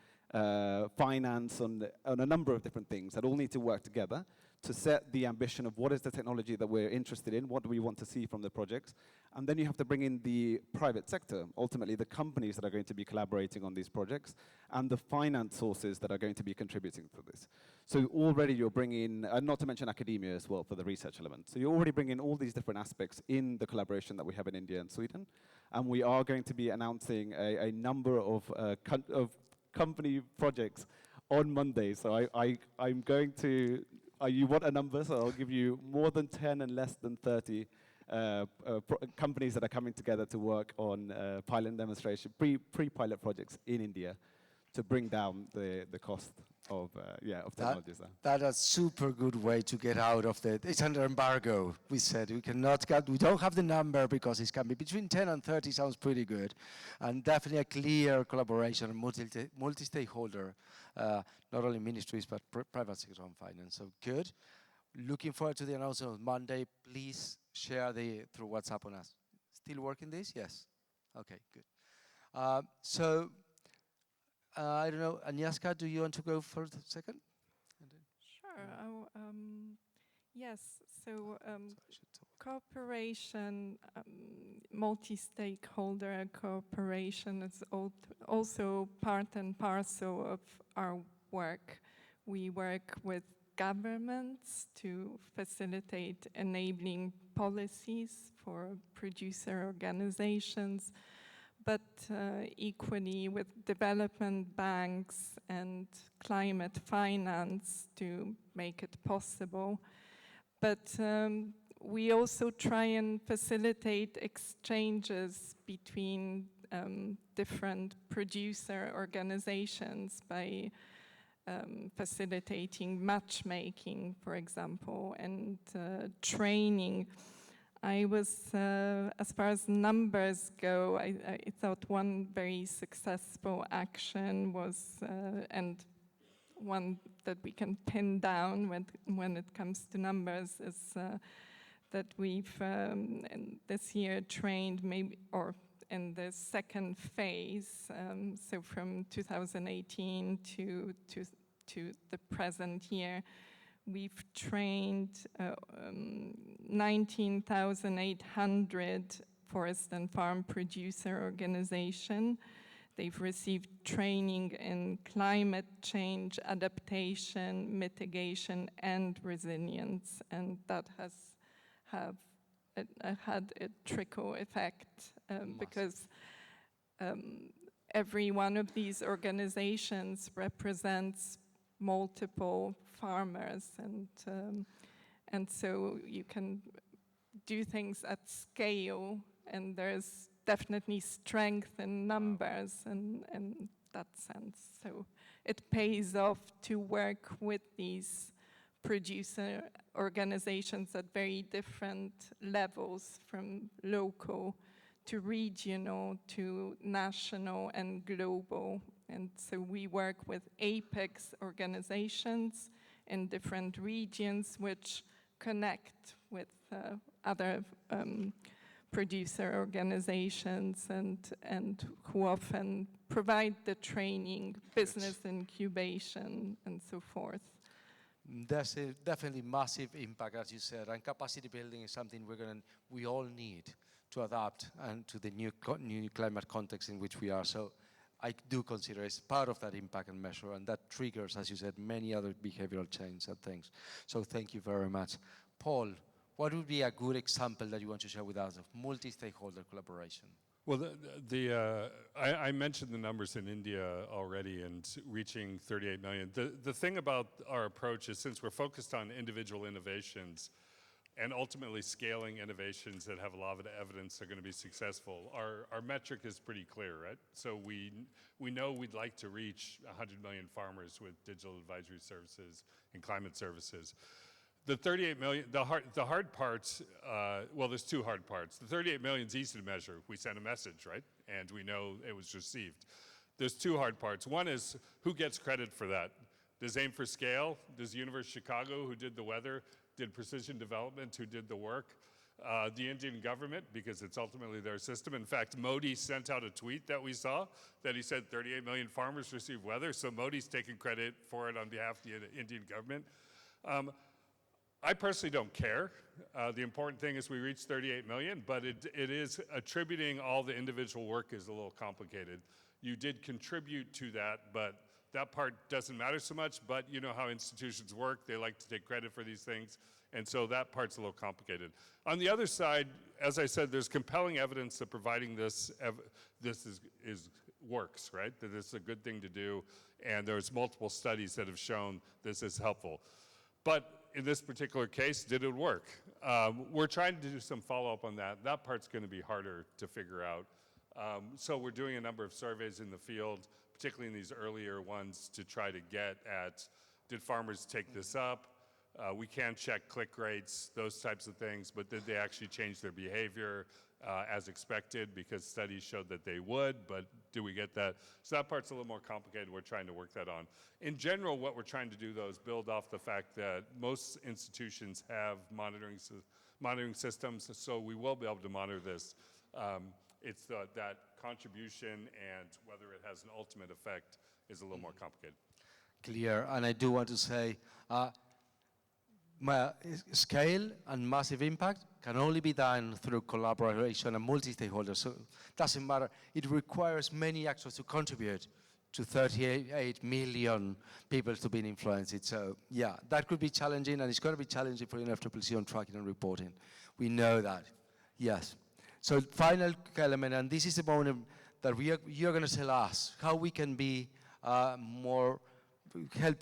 finance, on a number of different things that all need to work together to set the ambition of what is the technology that we're interested in, what do we want to see from the projects, and then you have to bring in the private sector, ultimately the companies that are going to be collaborating on these projects, and the finance sources that are going to be contributing to this. So already you're bringing, not to mention academia as well for the research element, so you're already bringing all these different aspects in the collaboration that we have in India and Sweden, and we are going to be announcing a number of company projects on Monday, so I'm going to, you want a number, so I'll give you more than 10 and less than 30 companies that are coming together to work on pilot demonstration, pre-pilot projects in India to bring down the cost of technologies there. That's a super good way to get out of it's under embargo. We said we don't have the number because it can be between 10 and 30 sounds pretty good. And definitely a clear collaboration, multi-stakeholder, not only ministries, but private sector on finance. So good. Looking forward to the announcement on Monday. Please share through WhatsApp on us. Still working this? Yes. Okay, good. I don't know, NAZCA, do you want to go for the second? Sure. Yes. So cooperation, multi-stakeholder cooperation is also part and parcel of our work. We work with governments to facilitate enabling policies for producer organizations, but equally with development banks and climate finance to make it possible. But we also try and facilitate exchanges between different producer organizations by facilitating matchmaking, for example, and training. I was, as far as numbers go, I thought one very successful action was, and one that we can pin down when it comes to numbers, is that we've this year trained in the second phase, so from 2018 to the present year, we've trained 19,800 forest and farm producer organization. They've received training in climate change, adaptation, mitigation, and resilience, and that has had a trickle effect because every one of these organizations represents multiple farmers, and so you can do things at scale, and there's definitely strength in numbers in that sense. So it pays off to work with these producer organizations at very different levels, from local to regional to national and global. And so we work with apex organizations in different regions which connect with other producer organizations and who often provide the training, business incubation, and so forth. There's a definitely massive impact, as you said, and capacity building is something we all need to adapt and to the new climate context in which we are. So I do consider it's part of that impact and measure, and that triggers, as you said, many other behavioral change and things. So thank you very much. Paul, what would be a good example that you want to share with us of multi-stakeholder collaboration? Well, I mentioned the numbers in India already and reaching 38 million. The thing about our approach is, since we're focused on individual innovations and ultimately scaling innovations that have a lot of evidence are going to be successful, our metric is pretty clear, right? So we know we'd like to reach 100 million farmers with digital advisory services and climate services. The 38 million, the hard parts, well, there's two hard parts. The 38 million is easy to measure. We send a message, right? And we know it was received. There's two hard parts. One is, who gets credit for that? Does Aim for Scale? Does the University of Chicago, who did the weather, did Precision Development, who did the work? The Indian government, because it's ultimately their system. In fact, Modi sent out a tweet that we saw that he said 38 million farmers receive weather, so Modi's taking credit for it on behalf of the Indian government. I personally don't care. The important thing is we reached 38 million, but it is attributing all the individual work is a little complicated. You did contribute to that, but that part doesn't matter so much, but you know how institutions work. They like to take credit for these things, and so that part's a little complicated. On the other side, as I said, there's compelling evidence that providing this works, right? That this is a good thing to do, and there's multiple studies that have shown this is helpful. But in this particular case, did it work? We're trying to do some follow-up on that. That part's going to be harder to figure out. So we're doing a number of surveys in the field, particularly in these earlier ones, to try to get at, did farmers take this up? We can check click rates, those types of things, but did they actually change their behavior as expected? Because studies showed that they would, but do we get that? So that part's a little more complicated. We're trying to work that on. In general, what we're trying to do, though, is build off the fact that most institutions have monitoring systems, so we will be able to monitor this. It's that contribution and whether it has an ultimate effect is a little more complicated. Clear, and I do want to say, scale and massive impact can only be done through collaboration and multi-stakeholders. So it doesn't matter. It requires many actors to contribute to 38 million people to be influenced. So yeah, that could be challenging, and it's going to be challenging for UNFCCC on tracking and reporting. We know that, yes. So final element, and this is the moment that you're going to tell us how we can be help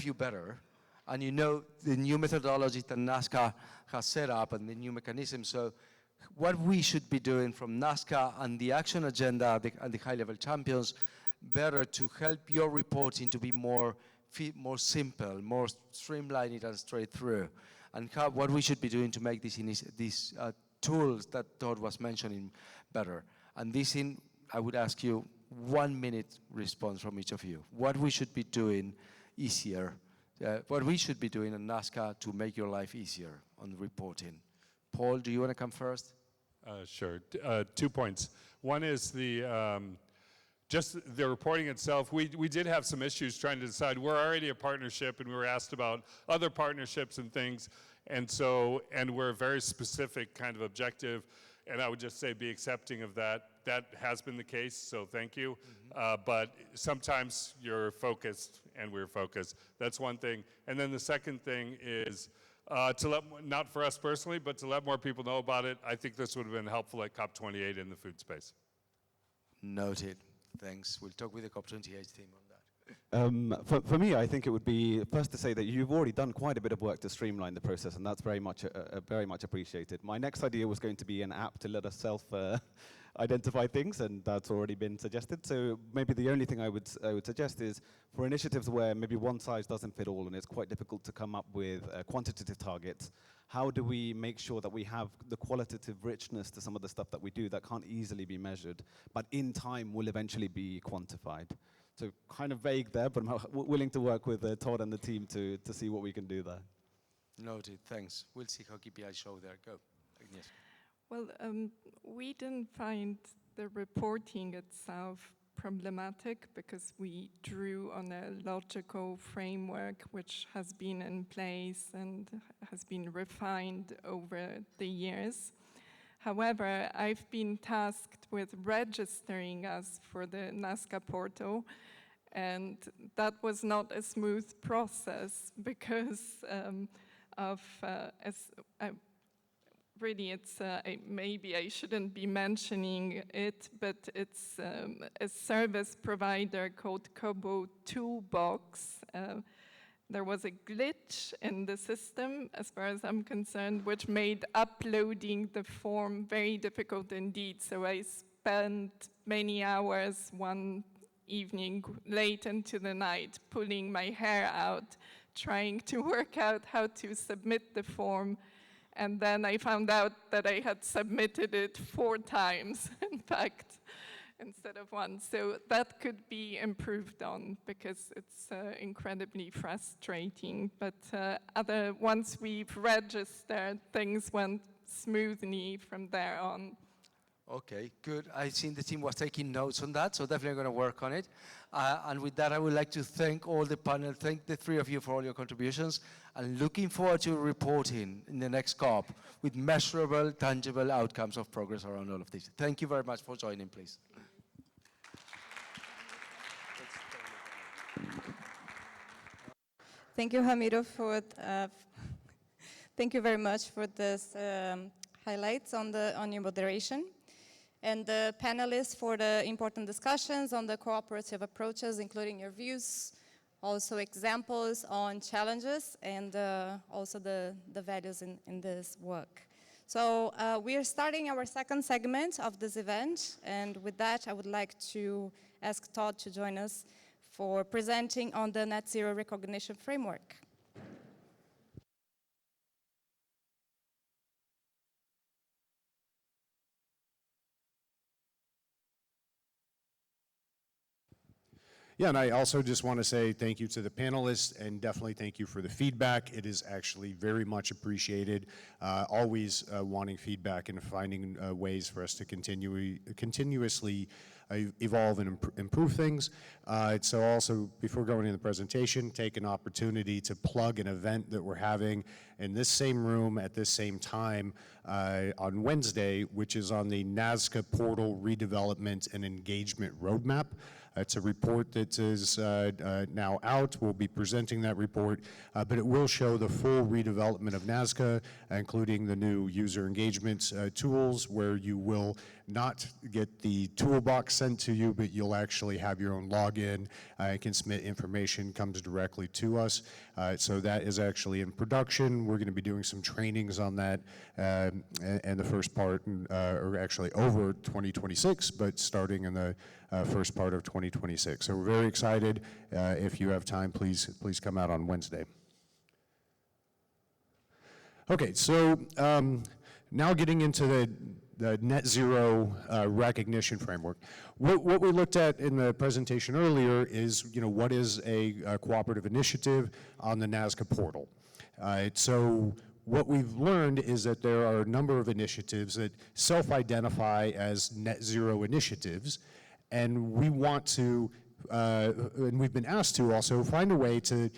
you better. And you know the new methodology that NAZCA has set up and the new mechanism. So what we should be doing from NAZCA and the action agenda and the high-level champions better to help your reporting to be more simple, more streamlined and straight through. And what we should be doing to make these tools that Todd was mentioning better. And I would ask you 1 minute response from each of you. What we should be doing easier. What we should be doing in NAZCA to make your life easier on reporting. Paul, do you want to come first? Sure. 2 points. One is just the reporting itself, we did have some issues trying to decide. We're already a partnership, and we were asked about other partnerships and things, and we're a very specific kind of objective, and I would just say be accepting of that. That has been the case, so thank you. But sometimes you're focused, and we're focused. That's one thing. And then the second thing is to let, not for us personally, but to let more people know about it. I think this would have been helpful at COP28 in the food space. Noted. Thanks. We'll talk with the COP28 team on that. For me, I think it would be first to say that you've already done quite a bit of work to streamline the process, and that's very much appreciated. My next idea was going to be an app to let us self-identify things, and that's already been suggested. So maybe the only thing I would suggest is for initiatives where maybe one size doesn't fit all, and it's quite difficult to come up with quantitative targets. How do we make sure that we have the qualitative richness to some of the stuff that we do that can't easily be measured, but in time will eventually be quantified? So kind of vague there, but I'm willing to work with Todd and the team to see what we can do there. Noted, thanks. We'll see how KPIs show there. Go, Agnieszka. Well, we didn't find the reporting itself problematic because we drew on a logical framework which has been in place and has been refined over the years. However, I've been tasked with registering us for the NAZCA portal, and that was not a smooth process because really, it's maybe I shouldn't be mentioning it, but it's a service provider called Kobo Toolbox. There was a glitch in the system, as far as I'm concerned, which made uploading the form very difficult indeed. So I spent many hours one evening, late into the night, pulling my hair out, trying to work out how to submit the form. And then I found out that I had submitted it 4 times, in fact, instead of once. So that could be improved on because it's incredibly frustrating. But once we've registered, things went smoothly from there on. Okay, good. I've seen the team was taking notes on that, so definitely going to work on it. And with that, I would like to thank all the panel, thank the 3 of you for all your contributions, and looking forward to reporting in the next COP with measurable, tangible outcomes of progress around all of this. Thank you very much for joining, please. Thank you, Ramiro, thank you very much for this highlights on your moderation, and the panelists for the important discussions on the cooperative approaches, including your views, also examples on challenges, and also the values in this work. So we are starting our second segment of this event, and with that, I would like to ask Todd to join us for presenting on the Net Zero Recognition Framework. Yeah, and I also just want to say thank you to the panelists, and definitely thank you for the feedback. It is actually very much appreciated. Always wanting feedback and finding ways for us to continuously evolve and improve things. So also, before going into the presentation, take an opportunity to plug an event that we're having in this same room at this same time on Wednesday, which is on the NAZCA Portal Redevelopment and Engagement Roadmap. It's a report that is now out. We'll be presenting that report, but it will show the full redevelopment of NAZCA, including the new user engagement tools, where you will not get the toolbox sent to you, but you'll actually have your own login. You can submit information, comes directly to us. So that is actually in production. We're going to be doing some trainings on that, and the first part, or actually over 2026, but starting in the first part of 2026. So we're very excited. If you have time, please come out on Wednesday. Okay, so now getting into the net zero recognition framework. What we looked at in the presentation earlier is, what is a cooperative initiative on the NAZCA portal. So what we've learned is that there are a number of initiatives that self-identify as net zero initiatives, and we want to, and we've been asked to also find a way to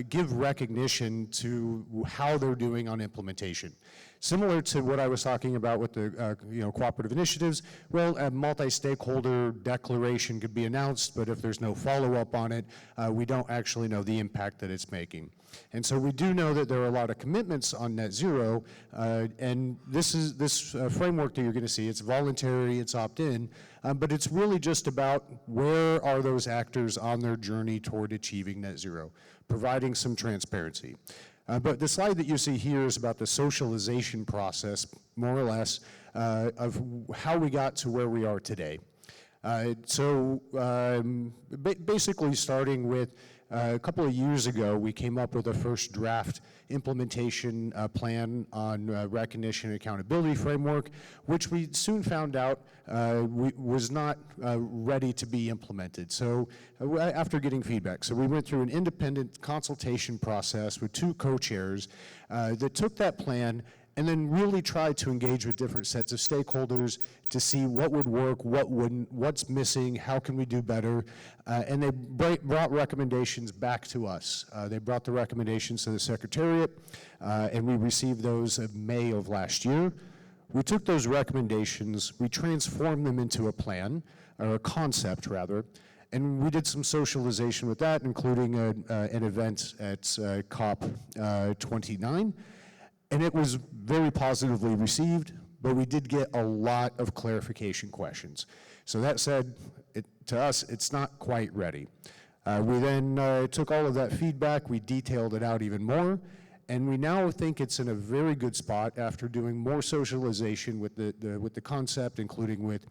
give recognition to how they're doing on implementation. Similar to what I was talking about with the cooperative initiatives, well, a multi-stakeholder declaration could be announced, but if there's no follow-up on it, we don't actually know the impact that it's making. And so we do know that there are a lot of commitments on net zero, and this framework that you're going to see, it's voluntary, it's opt-in, but it's really just about where are those actors on their journey toward achieving net zero, providing some transparency. But the slide that you see here is about the socialization process, more or less, of how we got to where we are today. Basically starting with a couple of years ago, we came up with a first draft implementation plan on recognition and accountability framework, which we soon found out was not ready to be implemented. So after getting feedback, so we went through an independent consultation process with 2 co-chairs that took that plan and then really tried to engage with different sets of stakeholders to see what would work, what wouldn't, what's missing, how can we do better, and they brought recommendations back to us. They brought the recommendations to the Secretariat, and we received those in May of last year. We took those recommendations, we transformed them into a plan, or a concept rather, and we did some socialization with that, including an event at COP 29. And it was very positively received, but we did get a lot of clarification questions. So that said, to us, it's not quite ready. We then took all of that feedback, we detailed it out even more, and we now think it's in a very good spot after doing more socialization with the concept, including with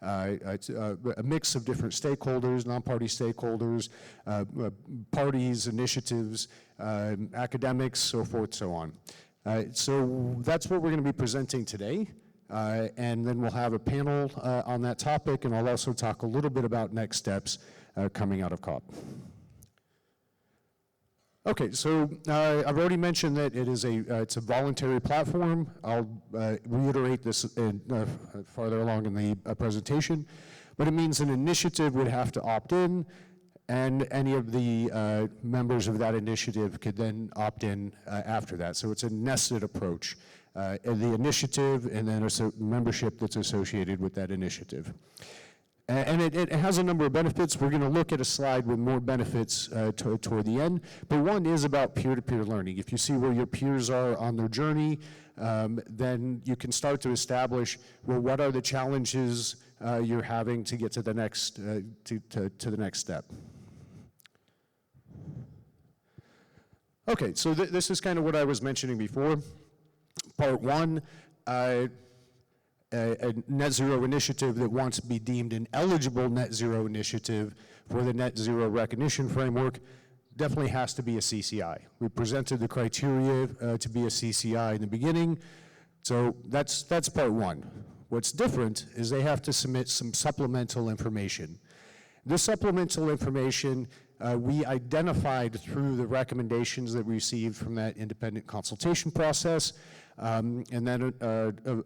a mix of different stakeholders, non-party stakeholders, parties, initiatives, academics, so forth, so on. So that's what we're going to be presenting today, and then we'll have a panel on that topic, and I'll also talk a little bit about next steps coming out of COP. Okay, so I've already mentioned that it's a voluntary platform. I'll reiterate this farther along in the presentation, but it means an initiative would have to opt in, and any of the members of that initiative could then opt in after that. So it's a nested approach. The initiative and then a membership that's associated with that initiative. And it has a number of benefits. We're going to look at a slide with more benefits toward the end, but one is about peer-to-peer learning. If you see where your peers are on their journey, then you can start to establish, well, what are the challenges you're having to get to the next, to the next step. Okay, so this is kind of what I was mentioning before. Part 1, a net zero initiative that wants to be deemed an eligible net zero initiative for the net zero recognition framework definitely has to be a CCI. We presented the criteria to be a CCI in the beginning, so that's part 1. What's different is they have to submit some supplemental information. This supplemental information we identified through the recommendations that we received from that independent consultation process, and then,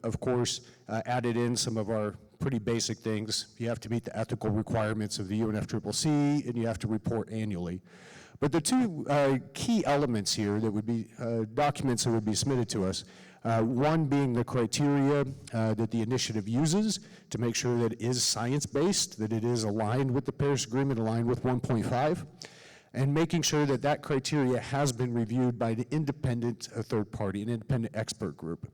of course, added in some of our pretty basic things. You have to meet the ethical requirements of the UNFCCC, and you have to report annually. But the 2 key elements here that would be documents that would be submitted to us, one being the criteria that the initiative uses to make sure that it is science-based, that it is aligned with the Paris Agreement, aligned with 1.5, and making sure that that criteria has been reviewed by the independent third party, an independent expert group.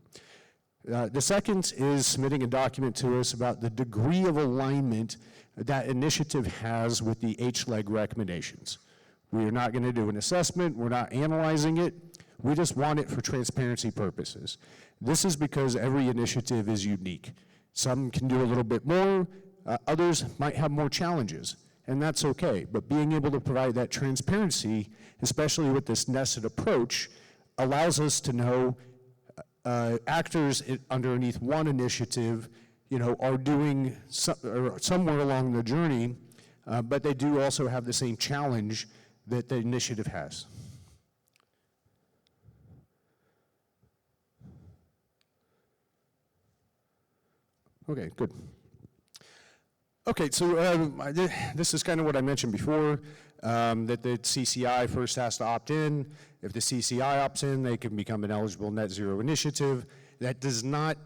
The second is submitting a document to us about the degree of alignment that initiative has with the H-leg recommendations. We are not going to do an assessment, we're not analyzing it, we just want it for transparency purposes. This is because every initiative is unique. Some can do a little bit more, others might have more challenges, and that's okay. But being able to provide that transparency, especially with this nested approach, allows us to know actors underneath one initiative, are doing somewhere along the journey, but they do also have the same challenge that the initiative has. Okay, good. Okay, so this is kind of what I mentioned before, that the CCI first has to opt in. If the CCI opts in, they can become an eligible net zero initiative. That does not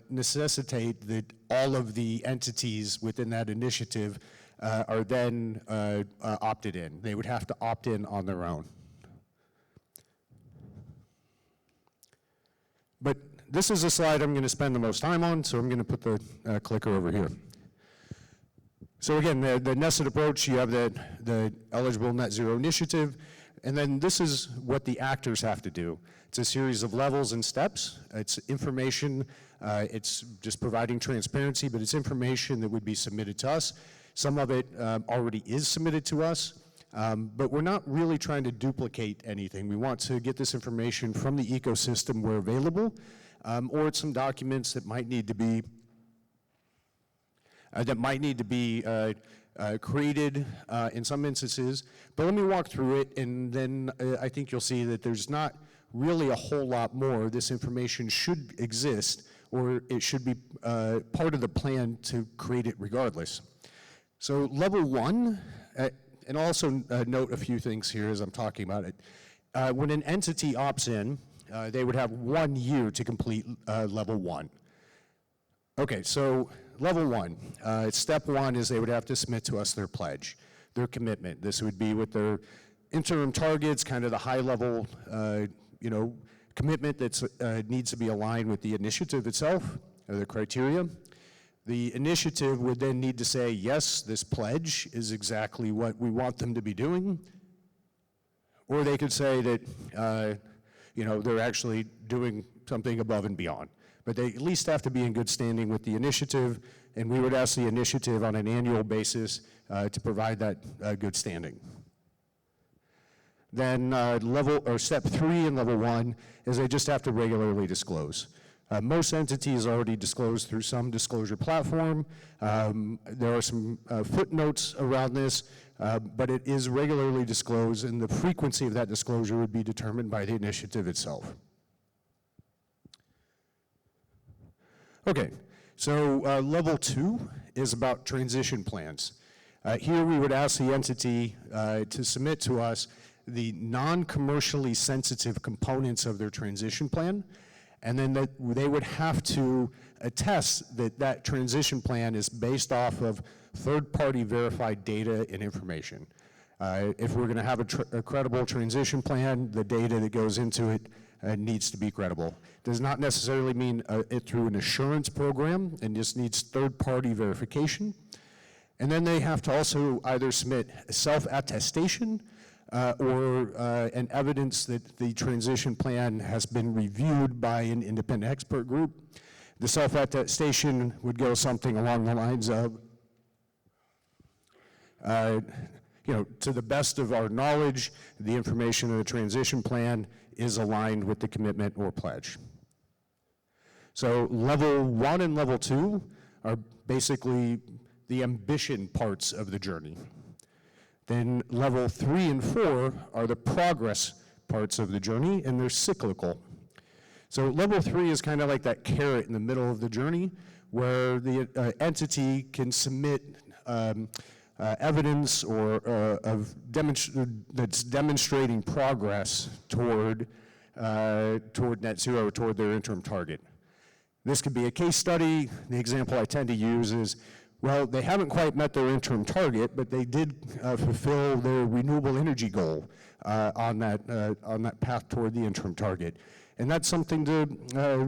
necessitate that all of the entities within that initiative are then opted in. They would have to opt in on their own. But this is a slide I'm going to spend the most time on, so I'm going to put the clicker over here. So again, the nested approach, you have the eligible net zero initiative, and then this is what the actors have to do. It's a series of levels and steps. It's information, it's just providing transparency, but it's information that would be submitted to us. Some of it already is submitted to us, but we're not really trying to duplicate anything. We want to get this information from the ecosystem where available, or it's some documents that might need to be created in some instances. But let me walk through it, and then I think you'll see that there's not really a whole lot more. This information should exist, or it should be part of the plan to create it regardless. So level one, and also note a few things here as I'm talking about it. When an entity opts in, they would have 1 year to complete level one. Okay, so level one, step one is they would have to submit to us their pledge, their commitment. This would be with their interim targets, kind of the high level, commitment that needs to be aligned with the initiative itself, or the criteria. The initiative would then need to say, yes, this pledge is exactly what we want them to be doing. Or they could say that, they're actually doing something above and beyond. But they at least have to be in good standing with the initiative, and we would ask the initiative on an annual basis to provide that good standing. Then step three in level one is they just have to regularly disclose. Most entities already disclose through some disclosure platform. There are some footnotes around this, but it is regularly disclosed, and the frequency of that disclosure would be determined by the initiative itself. Okay, so level two is about transition plans. Here we would ask the entity to submit to us the non-commercially sensitive components of their transition plan, and then that they would have to attest that that transition plan is based off of third-party verified data and information. If we're going to have a credible transition plan, the data that goes into it needs to be credible. Does not necessarily mean it through an assurance program, and just needs third-party verification. And then they have to also either submit a self-attestation or an evidence that the transition plan has been reviewed by an independent expert group. The self-attestation would go something along the lines of, to the best of our knowledge, the information in the transition plan is aligned with the commitment or pledge. So level one and level two are basically the ambition parts of the journey. Then level 3 and 4 are the progress parts of the journey, and they're cyclical. So level 3 is kind of like that carrot in the middle of the journey, where the entity can submit evidence or that's demonstrating progress toward net zero, toward their interim target. This could be a case study. The example I tend to use is, well, they haven't quite met their interim target, but they did fulfill their renewable energy goal on that path toward the interim target. And that's something to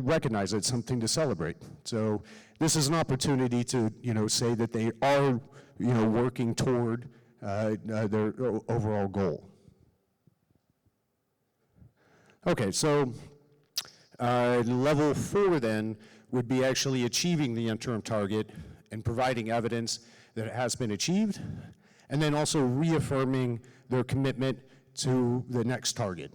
recognize, it's something to celebrate. So this is an opportunity to, say that they are, working toward their overall goal. Okay, so level 4 then would be actually achieving the interim target and providing evidence that it has been achieved, and then also reaffirming their commitment to the next target.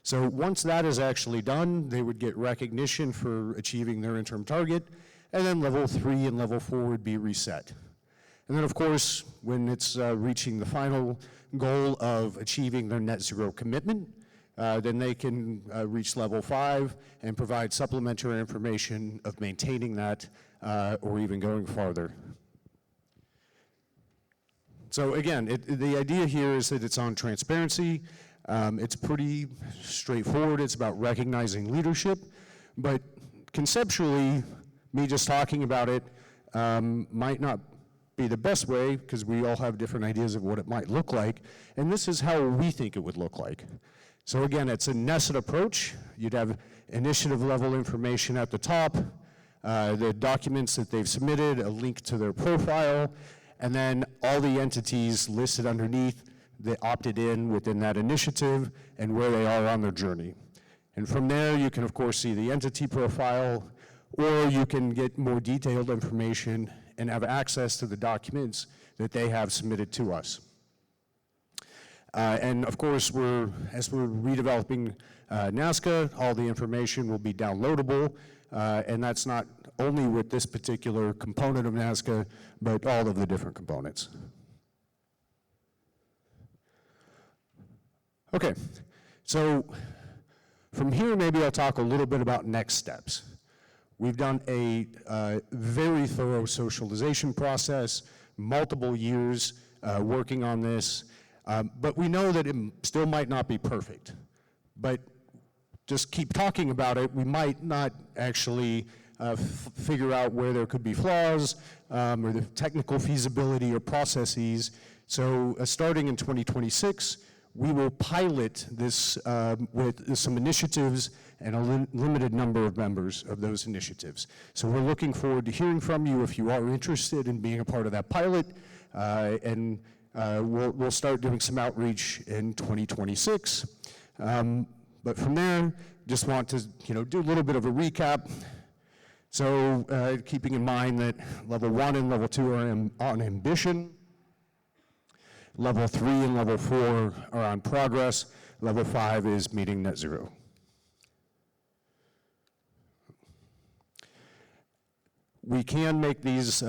So once that is actually done, they would get recognition for achieving their interim target, and then level 3 and level 4 would be reset. And then of course, when it's reaching the final goal of achieving their net zero commitment, then they can reach level 5 and provide supplementary information of maintaining that or even going farther. So again, the idea here is that it's on transparency. It's pretty straightforward. It's about recognizing leadership, but conceptually, me just talking about it might not be the best way, because we all have different ideas of what it might look like, and this is how we think it would look like. So again, it's a nested approach. You'd have initiative level information at the top, the documents that they've submitted, a link to their profile, and then all the entities listed underneath that opted in within that initiative and where they are on their journey. And from there, you can of course see the entity profile, or you can get more detailed information and have access to the documents that they have submitted to us. And of course, as we're redeveloping NAZCA, all the information will be downloadable, and that's not only with this particular component of NAZCA, but all of the different components. Okay, so from here, maybe I'll talk a little bit about next steps. We've done a very thorough socialization process, multiple years working on this, but we know that it still might not be perfect. But just keep talking about it, we might not actually figure out where there could be flaws or the technical feasibility or processes. So starting in 2026, we will pilot this with some initiatives and a limited number of members of those initiatives. So we're looking forward to hearing from you if you are interested in being a part of that pilot, and we'll start doing some outreach in 2026. But from there, just want to do a little bit of a recap. So keeping in mind that level 1 and level 2 are on ambition. Level 3 and level 4 are on progress. Level 5 is meeting net zero. We can make these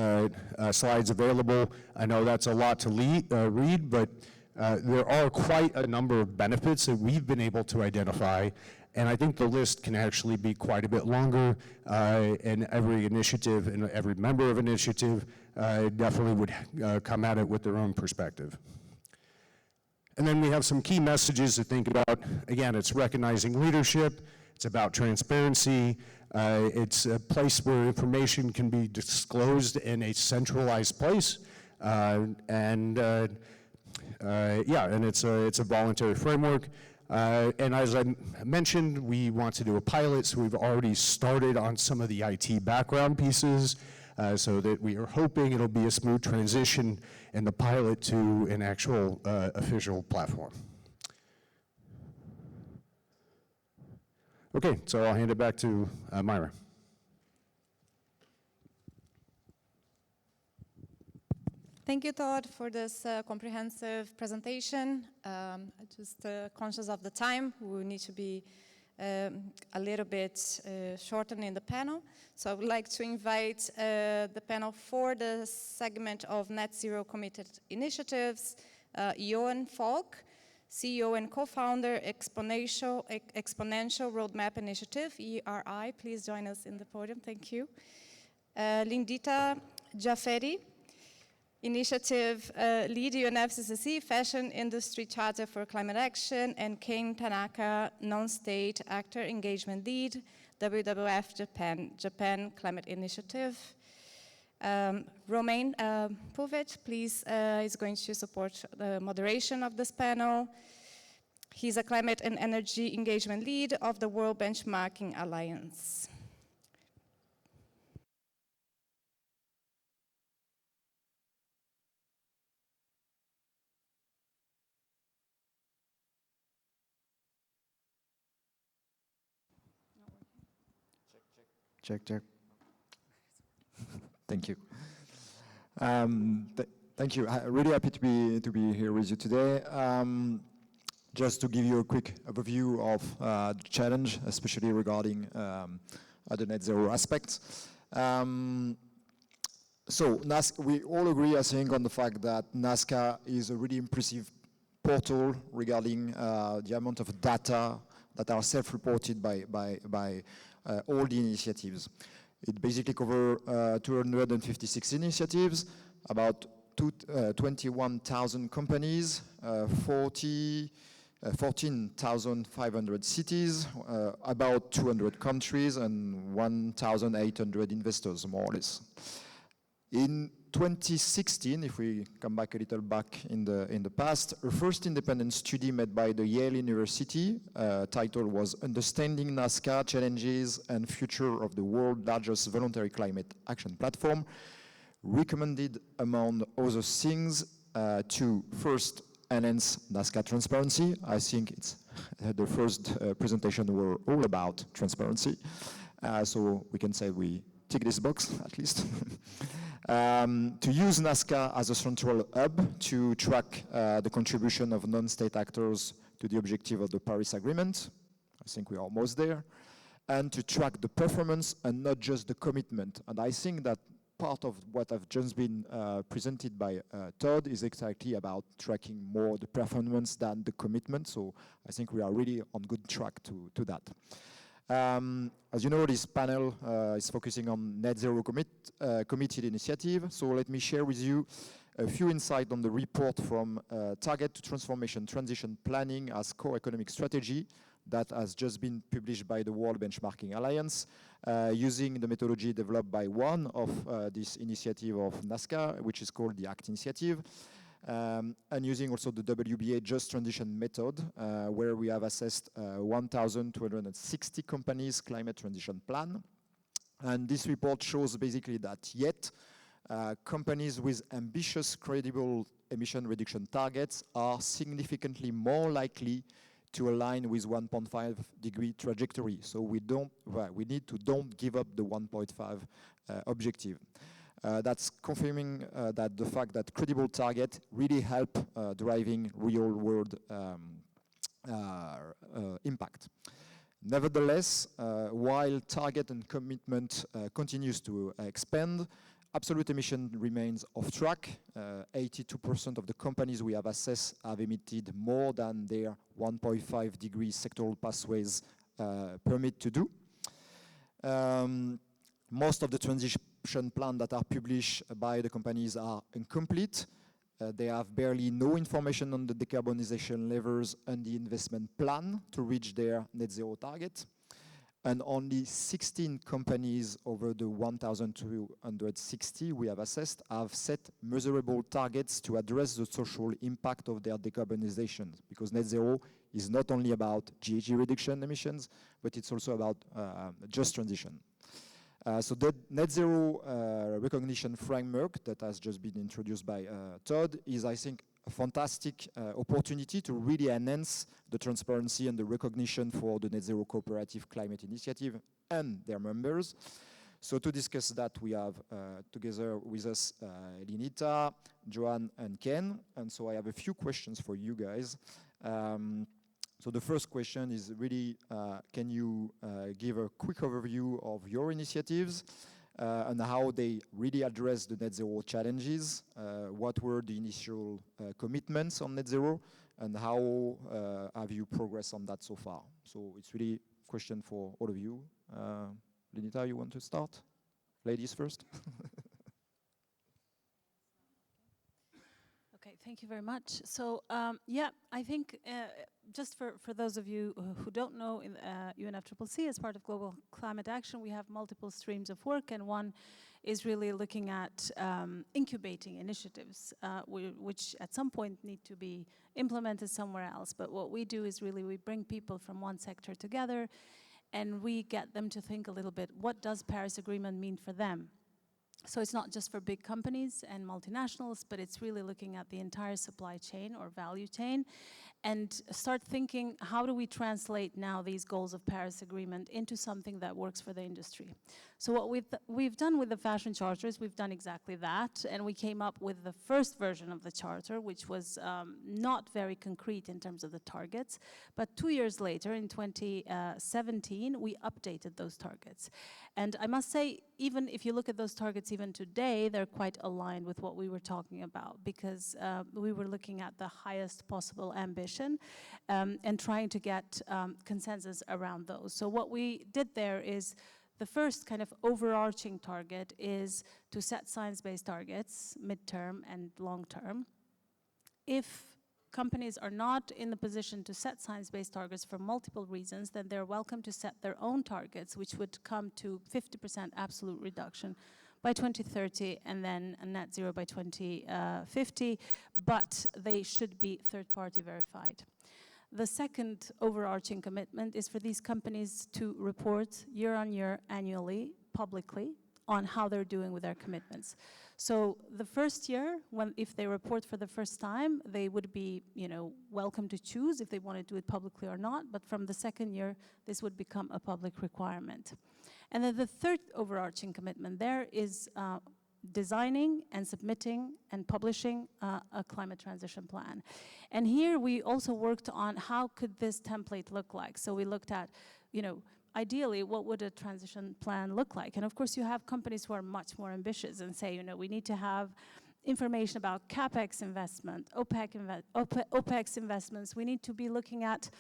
slides available. I know that's a lot to read, but there are quite a number of benefits that we've been able to identify, and I think the list can actually be quite a bit longer, and every initiative and every member of initiative definitely would come at it with their own perspective. And then we have some key messages to think about. Again, it's recognizing leadership, it's about transparency, it's a place where information can be disclosed in a centralized place, and it's a voluntary framework. And as I mentioned, we want to do a pilot, so we've already started on some of the IT background pieces, so that we are hoping it'll be a smooth transition in the pilot to an actual official platform. Okay, so I'll hand it back to Myra. Thank you, Todd, for this comprehensive presentation. Just conscious of the time, we need to be a little bit shortened in the panel. So I would like to invite the panel for the segment of Net Zero Committed Initiatives, Johan Falk, CEO and co-founder, Exponential Roadmap Initiative, ERI. Please join us in the podium, thank you. Lindita Jafferi, Initiative Lead UNFCCC, Fashion Industry Charter for Climate Action, and Kane Tanaka, Non-State Actor Engagement Lead, WWF Japan Climate Initiative. Romain Pouvet, please, is going to support the moderation of this panel. He's a Climate and Energy Engagement Lead of the World Benchmarking Alliance. Check. Thank you. Thank you. Really happy to be here with you today. Just to give you a quick overview of the challenge, especially regarding the net zero aspects. So we all agree, I think, on the fact that NAZCA is a really impressive portal regarding the amount of data that are self-reported by all the initiatives. It basically covers 256 initiatives, about 21,000 companies, 14,500 cities, about 200 countries, and 1,800 investors, more or less. In 2016, if we come back a little back in the past, a first independent study made by the Yale University, title was Understanding NAZCA Challenges and Future of the World's Largest Voluntary Climate Action Platform, recommended, among other things, to first enhance NAZCA transparency. I think it's the first presentation were all about transparency. So we can say we tick this box, at least. To use NAZCA as a central hub to track the contribution of non-state actors to the objective of the Paris Agreement. I think we're almost there. And to track the performance and not just the commitment. And I think that part of what have just been presented by Todd is exactly about tracking more the performance than the commitment. So I think we are really on good track to that. As you know, this panel is focusing on Net Zero Committed Initiative. So let me share with you a few insights on the report from Target to Transformation Transition Planning as Core Economic Strategy that has just been published by the World Benchmarking Alliance, using the methodology developed by one of this initiative of NAZCA, which is called the ACT Initiative, and using also the WBA Just Transition method, where we have assessed 1,260 companies' climate transition plan. And this report shows basically that yet companies with ambitious, credible emission reduction targets are significantly more likely to align with 1.5 degree trajectory. So we need to don't give up the 1.5 objective. That's confirming that the fact that credible target really help driving real world impact. Nevertheless, while target and commitment continues to expand, absolute emission remains off track. 82% of the companies we have assessed have emitted more than their 1.5 degree sectoral pathways permit to do. Most of the transition plans that are published by the companies are incomplete. They have barely no information on the decarbonization levers and the investment plan to reach their net zero target. And only 16 companies over the 1,260 we have assessed have set measurable targets to address the social impact of their decarbonization, because net zero is not only about GHG reduction emissions, but it's also about just transition. So the net zero recognition framework that has just been introduced by Todd is, I think, a fantastic opportunity to really enhance the transparency and the recognition for the Net Zero Cooperative Climate Initiative and their members. So to discuss that, we have together with us Linita, Joan, and Ken. And so I have a few questions for you guys. So the first question is really, can you give a quick overview of your initiatives and how they really address the net zero challenges? What were the initial commitments on net zero, and how have you progressed on that so far? So it's really a question for all of you. Linita, you want to start? Ladies first. Okay, thank you very much. So yeah, I think just for those of you who don't know, in UNFCCC, as part of Global Climate Action, we have multiple streams of work, and one is really looking at incubating initiatives, which at some point need to be implemented somewhere else. But what we do is really we bring people from one sector together, and we get them to think a little bit, what does Paris Agreement mean for them? So it's not just for big companies and multinationals, but it's really looking at the entire supply chain or value chain and start thinking, how do we translate now these goals of Paris Agreement into something that works for the industry? So what we've done with the fashion charter is we've done exactly that, and we came up with the first version of the charter, which was not very concrete in terms of the targets, but 2 years later, in 2017, we updated those targets. And I must say, even if you look at those targets even today, they're quite aligned with what we were talking about, because we were looking at the highest possible ambition and trying to get consensus around those. So what we did there is The first kind of overarching target is to set science-based targets, midterm and long-term. If companies are not in the position to set science-based targets for multiple reasons, then they're welcome to set their own targets, which would come to 50% absolute reduction by 2030 and then a net zero by 2050, but they should be third-party verified. The second overarching commitment is for these companies to report year on year, annually, publicly, on how they're doing with their commitments. So the first year, if they report for the first time, they would be, welcome to choose if they want to do it publicly or not, but from the second year, this would become a public requirement. And then the third overarching commitment there is designing and submitting and publishing a climate transition plan. And here we also worked on how could this template look like. So we looked at, ideally, what would a transition plan look like? And of course, you have companies who are much more ambitious and say, we need to have information about CapEx investment, OPEX investments. We need to be looking at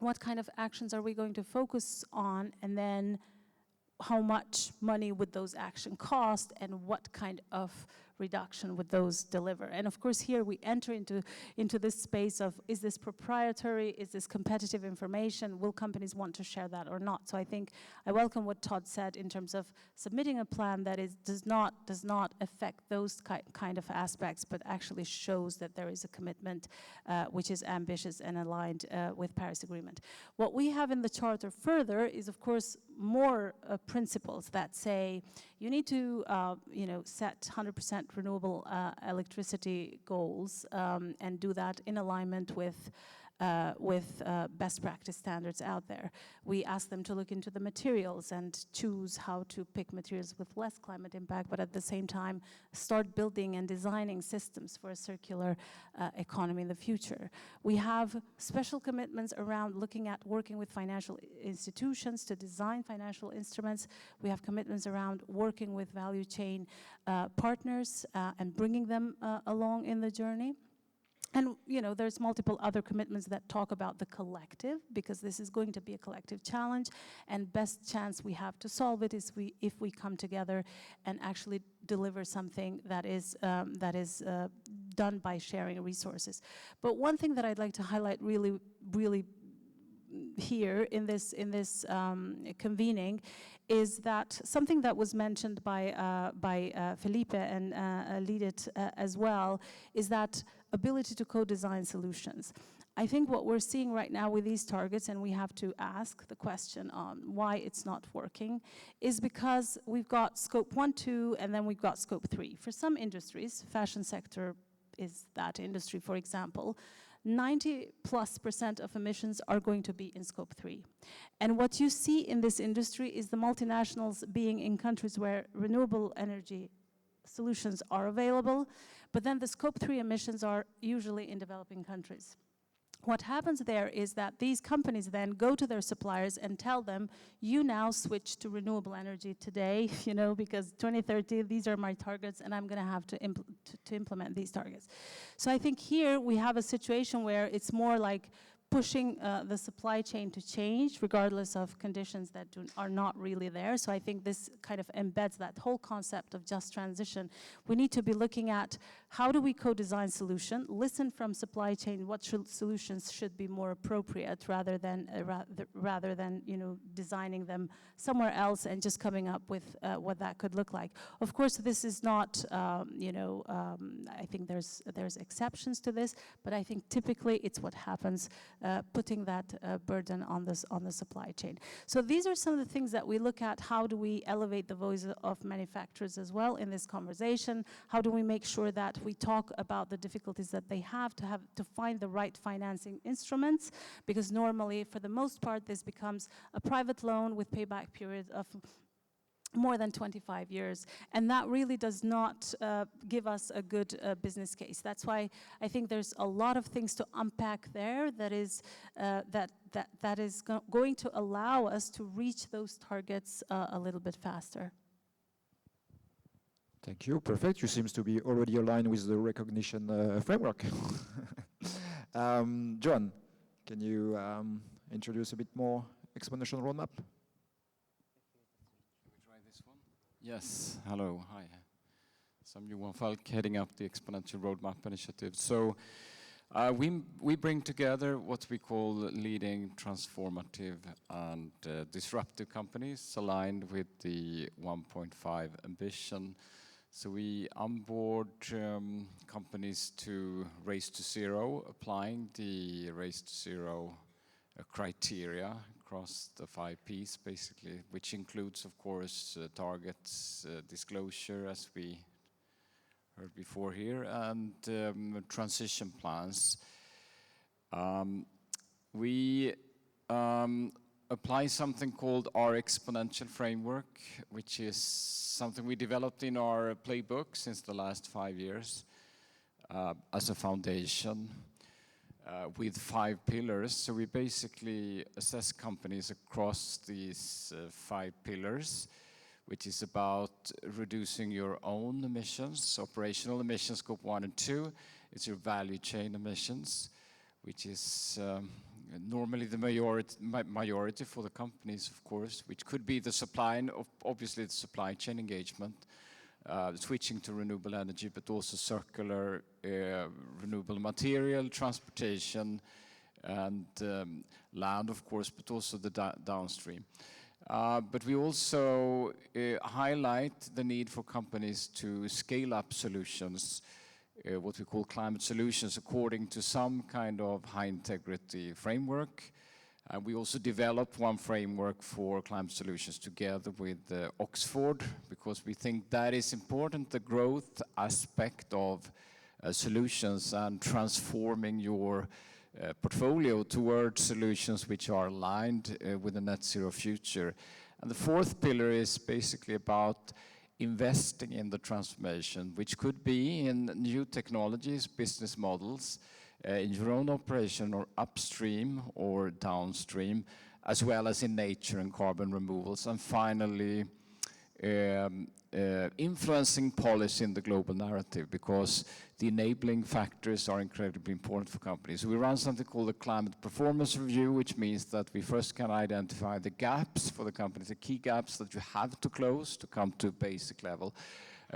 what kind of actions are we going to focus on, and then how much money would those actions cost, and what kind of reduction would those deliver. And of course here we enter into this space of, is this proprietary, is this competitive information, will companies want to share that or not? So I think I welcome what Todd said in terms of submitting a plan that does not affect those kind of aspects, but actually shows that there is a commitment which is ambitious and aligned with Paris Agreement. What we have in the charter further is of course more principles that say you need to set 100% renewable electricity goals and do that in alignment with best practice standards out there. We ask them to look into the materials and choose how to pick materials with less climate impact, but at the same time start building and designing systems for a circular economy in the future. We have special commitments around looking at working with financial institutions to design financial instruments. We have commitments around working with value chain partners and bringing them along in the journey. And there's multiple other commitments that talk about the collective, because this is going to be a collective challenge, and best chance we have to solve it is if we come together and actually deliver something that is done by sharing resources. But one thing that I'd like to highlight really here in this convening is that something that was mentioned by Felipe and lead it as well, is that ability to co-design solutions. I think what we're seeing right now with these targets, and we have to ask the question on why it's not working, is because we've got scope 1, 2, and then we've got scope 3. For some industries, fashion sector is that industry, for example, 90+% of emissions are going to be in scope 3. And what you see in this industry is the multinationals being in countries where renewable energy solutions are available, but then the scope 3 emissions are usually in developing countries. What happens there is that these companies then go to their suppliers and tell them, you now switch to renewable energy today, because 2030, these are my targets, and I'm going to have to implement these targets. So I think here we have a situation where it's more like pushing the supply chain to change regardless of conditions that are not really there. So I think this kind of embeds that whole concept of just transition. We need to be looking at how do we co-design solution, listen from supply chain what solutions should be more appropriate rather than designing them somewhere else and just coming up with what that could look like. Of course, this is not, I think there's exceptions to this, but I think typically it's what happens putting that burden on the supply chain. So these are some of the things that we look at. How do we elevate the voice of manufacturers as well in this conversation? How do we make sure that we talk about the difficulties that they have to find the right financing instruments? Because normally, for the most part, this becomes a private loan with payback period of more than 25 years, and that really does not give us a good business case. That's why I think there's a lot of things to unpack there that is going to allow us to reach those targets a little bit faster. Thank you. Perfect. You seem to be already aligned with the recognition framework. John, can you introduce a bit more exponential roadmap? this one? Yes, hello, hi. So I'm Johan Falk, heading up the Exponential Roadmap Initiative. So we bring together what we call leading transformative and disruptive companies aligned with the 1.5 ambition. So we onboard companies to Race to Zero, applying the Race to Zero criteria across the 5 Ps, basically, which includes, of course, targets, disclosure, as we heard before here, and transition plans. We apply something called our exponential framework, which is something we developed in our playbook since the last 5 years as a foundation with 5 pillars. So we basically assess companies across these 5 pillars, which is about reducing your own emissions, operational emissions, scope 1 and 2. It's your value chain emissions, which is normally the majority for the companies, of course, which could be the supply, obviously the supply chain engagement, switching to renewable energy, but also circular renewable material, transportation, and land, of course, but also the downstream. But we also highlight the need for companies to scale up solutions, what we call climate solutions, according to some kind of high integrity framework. We also developed one framework for climate solutions together with Oxford, because we think that is important, the growth aspect of solutions and transforming your portfolio towards solutions which are aligned with a net zero future. And the 4th pillar is basically about investing in the transformation, which could be in new technologies, business models, in your own operation or upstream or downstream, as well as in nature and carbon removals. And finally, influencing policy in the global narrative, because the enabling factors are incredibly important for companies. We run something called a climate performance review, which means that we first can identify the gaps for the companies, the key gaps that you have to close to come to a basic level,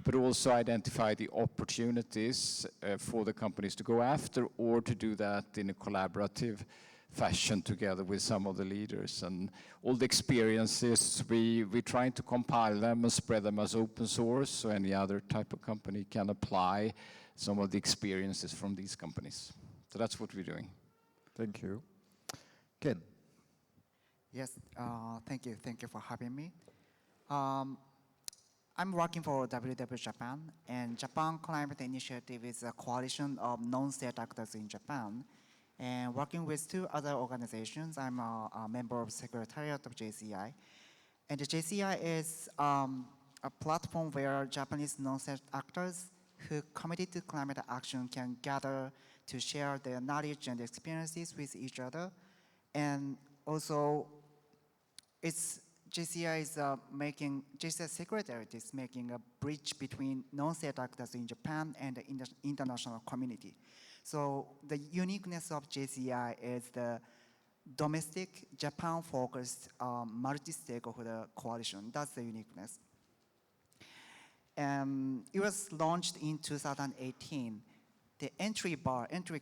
but also identify the opportunities for the companies to go after, or to do that in a collaborative fashion together with some of the leaders. And all the experiences, we try to compile them and spread them as open source, so any other type of company can apply some of the experiences from these companies. So that's what we're doing. Thank you. Ken. Yes, thank you. Thank you for having me. I'm working for WW Japan, and Japan Climate Initiative is a coalition of non-state actors in Japan. And working with 2 other organizations, I'm a member of Secretariat of JCI. And the JCI is a platform where Japanese non-state actors who committed to climate action can gather to share their knowledge and experiences with each other. And also, JCI Secretariat is making a bridge between non-state actors in Japan and the international community. So the uniqueness of JCI is the domestic, Japan-focused multi-stakeholder coalition. That's the uniqueness. It was launched in 2018. The entry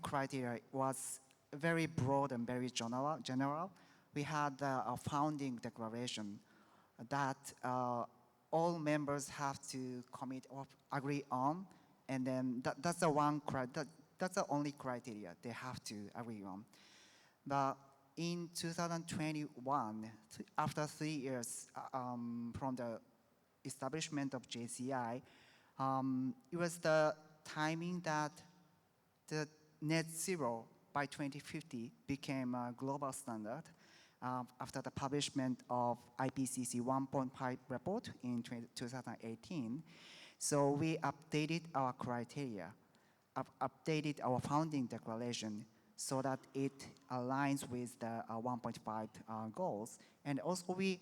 criteria was very broad and very general. We had a founding declaration that all members have to commit or agree on, and then that's the only criteria they have to agree on. But in 2021, after 3 years from the establishment of JCI, it was the timing that the net zero by 2050 became a global standard after the publishment of IPCC 1.5 report in 2018. So we updated our criteria, updated our founding declaration so that it aligns with the 1.5 goals. And also we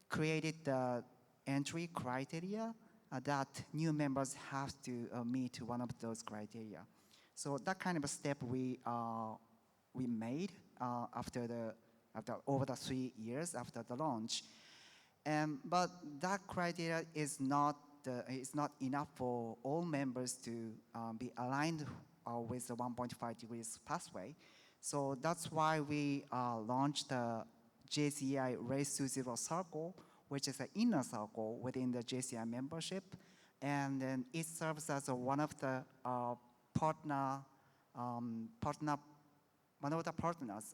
created the entry criteria that new members have to meet one of those criteria. So that kind of a step we made over the 3 years after the launch. But that criteria is not enough for all members to be aligned with the 1.5 degrees pathway. So that's why we launched the JCI Race to Zero Circle, which is an inner circle within the JCI membership. And then it serves as one of the partners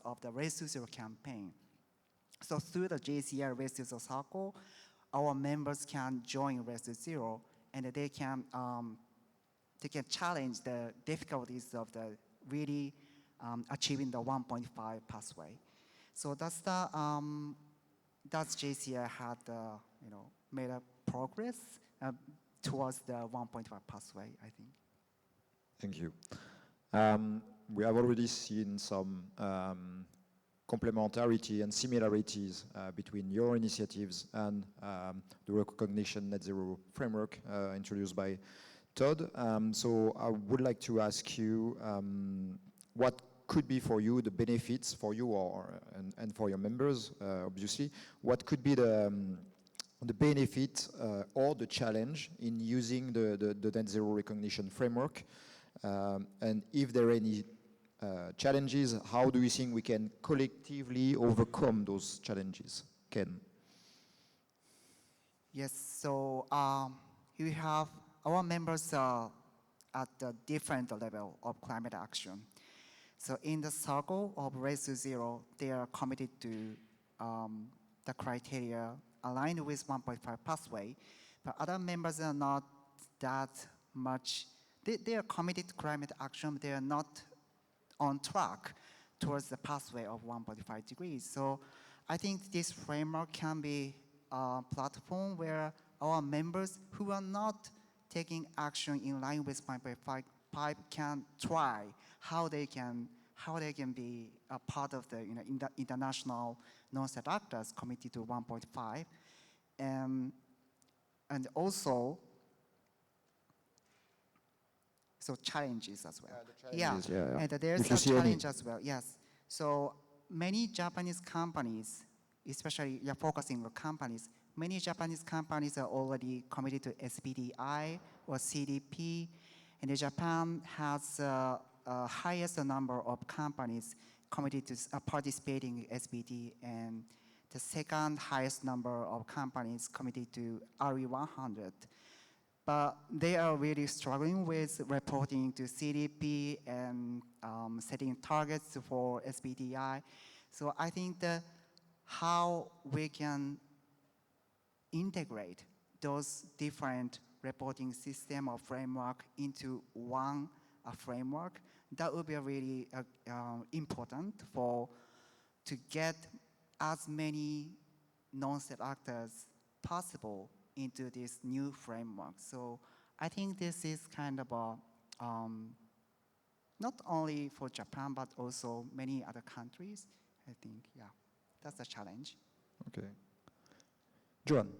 of the Race to Zero campaign. So through the JCI Race to Zero Circle, our members can join Race to Zero, and they can challenge the difficulties of the really achieving the 1.5 pathway. So that's JCI had made a progress towards the 1.5 pathway, I think. Thank you. We have already seen some complementarity and similarities between your initiatives and the recognition net zero framework introduced by Todd. So I would like to ask you what could be for you the benefits for you and for your members, obviously. What could be the benefit or the challenge in using the net zero recognition framework? And if there are any challenges, how do you think we can collectively overcome those challenges? Ken? Yes, so we have our members at a different level of climate action. So in the circle of Race to Zero, they are committed to the criteria aligned with 1.5 pathway, but other members are not that much. They are committed to climate action, but they are not on track towards the pathway of 1.5 degrees. So I think this framework can be a platform where our members who are not taking action in line with 1.5 can try how they can be a part of the international non-state actors committed to 1.5, and also so challenges as well. Yeah. And there's a challenge as well. Yes. So many Japanese companies, especially focusing on companies, many Japanese companies are already committed to SBTI or CDP, and Japan has highest number of companies committed to participating in SBT, and the second highest number of companies committed to RE100. But they are really struggling with reporting to CDP and setting targets for SBTI. So I think how we can integrate those different reporting system or framework into one framework, that would be really important to get as many non-state actors possible into this new framework. So I think this is kind of not only for Japan, but also many other countries. I think, yeah, that's a challenge. Okay. Joan?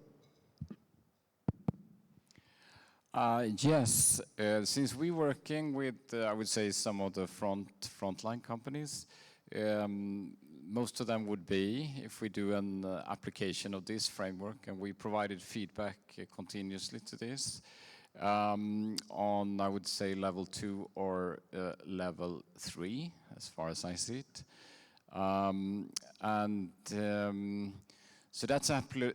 Yes, since we're working with, I would say, some of the frontline companies, most of them would be, if we do an application of this framework, and we provided feedback continuously to this, on, I would say, level 2 or level 3, as far as I see it. So that's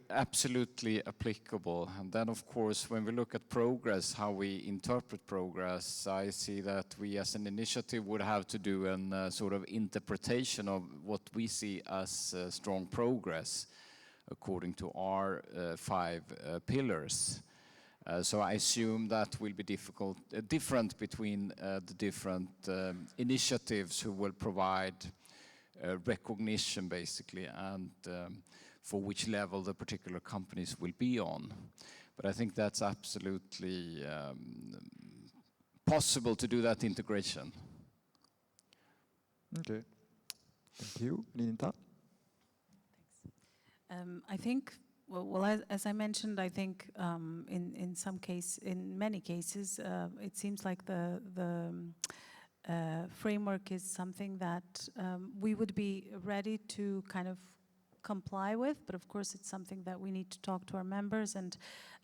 absolutely applicable. And then, of course, when we look at progress, how we interpret progress, I see that we as an initiative would have to do a sort of interpretation of what we see as strong progress according to our 5 pillars. So I assume that will be different between the different initiatives who will provide recognition, basically, and for which level the particular companies will be on. But I think that's absolutely possible to do that integration. Okay. Thank you. Linda? Thanks. I think, well, as I mentioned, I think in many cases, it seems like the framework is something that we would be ready to kind of comply with, but of course it's something that we need to talk to our members. And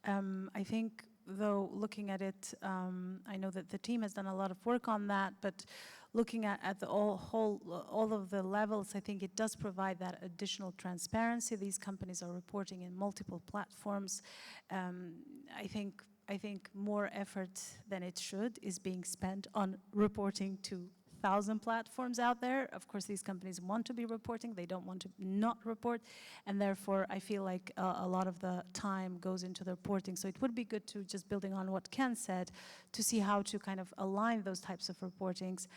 I think, though, looking at it, I know that the team has done a lot of work on that, but looking at the all of the levels, I think it does provide that additional transparency. These companies are reporting in multiple platforms. I think more effort than it should is being spent on reporting to 1,000 platforms out there. Of course, these companies want to be reporting, they don't want to not report, and therefore I feel like a lot of the time goes into the reporting. So it would be good to, just building on what Ken said, to see how to kind of align those types of reportings,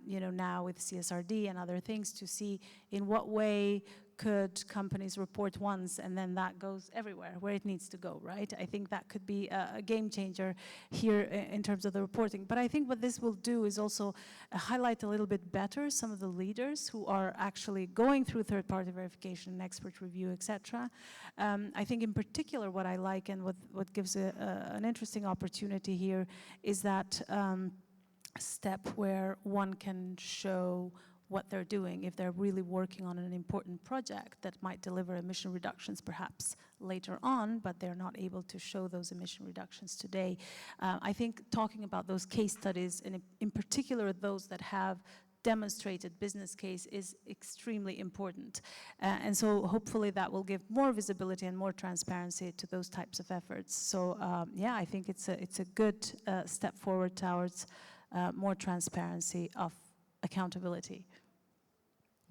you know, now with CSRD and other things, to see in what way could companies report once and then that goes everywhere where it needs to go, right? I think that could be a game changer here in terms of the reporting. But I think what this will do is also highlight a little bit better some of the leaders who are actually going through third-party verification and expert review, etc. I think in particular what I like and what gives an interesting opportunity here is that step where one can show what they're doing, if they're really working on an important project that might deliver emission reductions perhaps later on, but they're not able to show those emission reductions today. I think talking about those case studies, and in particular those that have demonstrated business case, is extremely important. And so hopefully that will give more visibility and more transparency to those types of efforts. So yeah, I think it's a good step forward towards more transparency of accountability.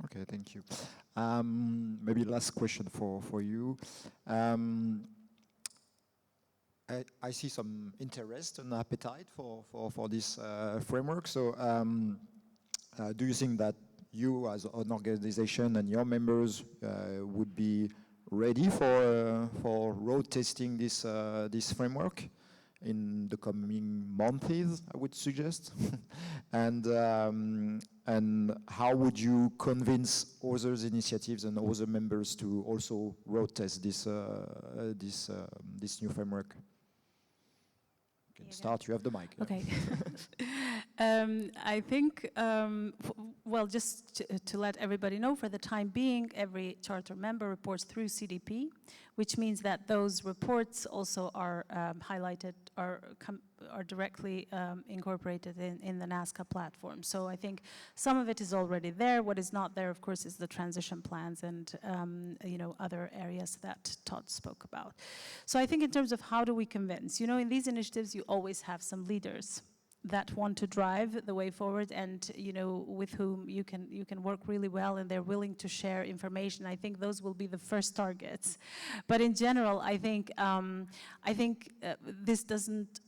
Okay, thank you. Maybe last question for you. I see some interest and appetite for this framework. So do you think that you as an organization and your members would be ready for road testing this framework in the coming months, I would suggest? And how would you convince other initiatives and other members to also road test this new framework? You can start, you have the mic. Okay. I think, well, just to let everybody know, for the time being, every charter member reports through CDP, which means that those reports also are highlighted, are directly incorporated in the NAZCA platform. So I think some of it is already there. What is not there, of course, is the transition plans and you know, other areas that Todd spoke about. So I think in terms of how do we convince, you know, in these initiatives you always have some leaders that want to drive the way forward, and you know, with whom you can work really well, and they're willing to share information. I think those will be the first targets. But in general, I think this doesn't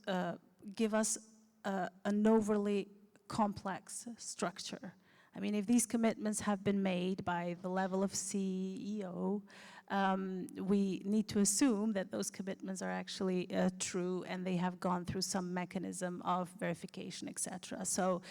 give us an overly complex structure. I mean, if these commitments have been made by the level of CEO, we need to assume that those commitments are actually true, and they have gone through some mechanism of verification, etc. So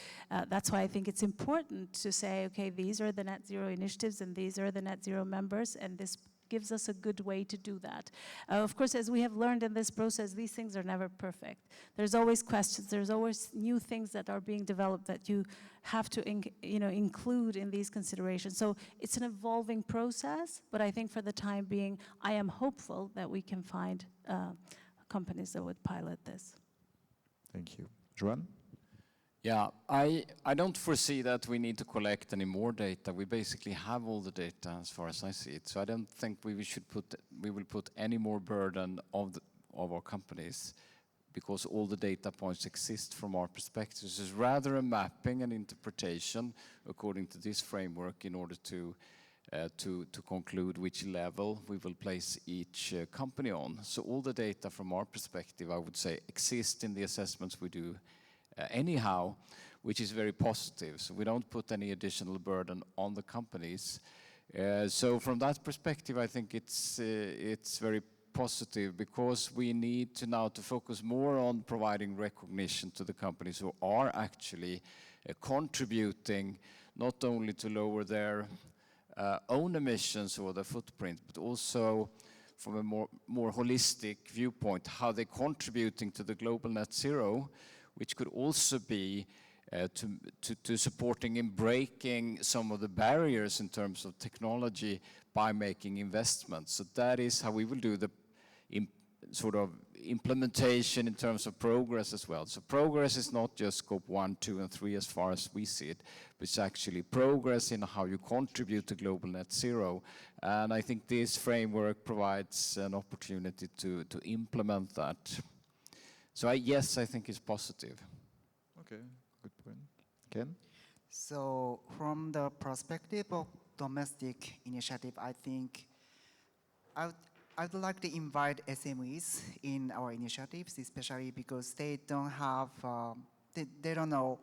that's why I think it's important to say, okay, these are the net zero initiatives and these are the net zero members, and this gives us a good way to do that. Of course, as we have learned in this process, these things are never perfect. There's always questions, there's always new things that are being developed that you have to include in these considerations. So it's an evolving process, but I think for the time being, I am hopeful that we can find companies that would pilot this. Thank you. Joan? Yeah, I don't foresee that we need to collect any more data. We basically have all the data as far as I see it. So I don't think we will put any more burden of our companies, because all the data points exist from our perspective. This is rather a mapping and interpretation according to this framework in order to conclude which level we will place each company on. So all the data from our perspective, I would say, exist in the assessments we do anyhow, which is very positive. So we don't put any additional burden on the companies. So from that perspective, I think it's very positive, because we need to now to focus more on providing recognition to the companies who are actually contributing not only to lower their own emissions or their footprint, but also from a more holistic viewpoint, how they're contributing to the global net zero, which could also be to supporting and breaking some of the barriers in terms of technology by making investments. So that is how we will do the sort of implementation in terms of progress as well. So progress is not just scope 1, 2, and 3 as far as we see it, but it's actually progress in how you contribute to global net zero. And I think this framework provides an opportunity to implement that. So yes, I think it's positive. Okay, good point. Ken? So from the perspective of domestic initiative, I think I'd like to invite SMEs in our initiatives, especially because they don't have, they don't know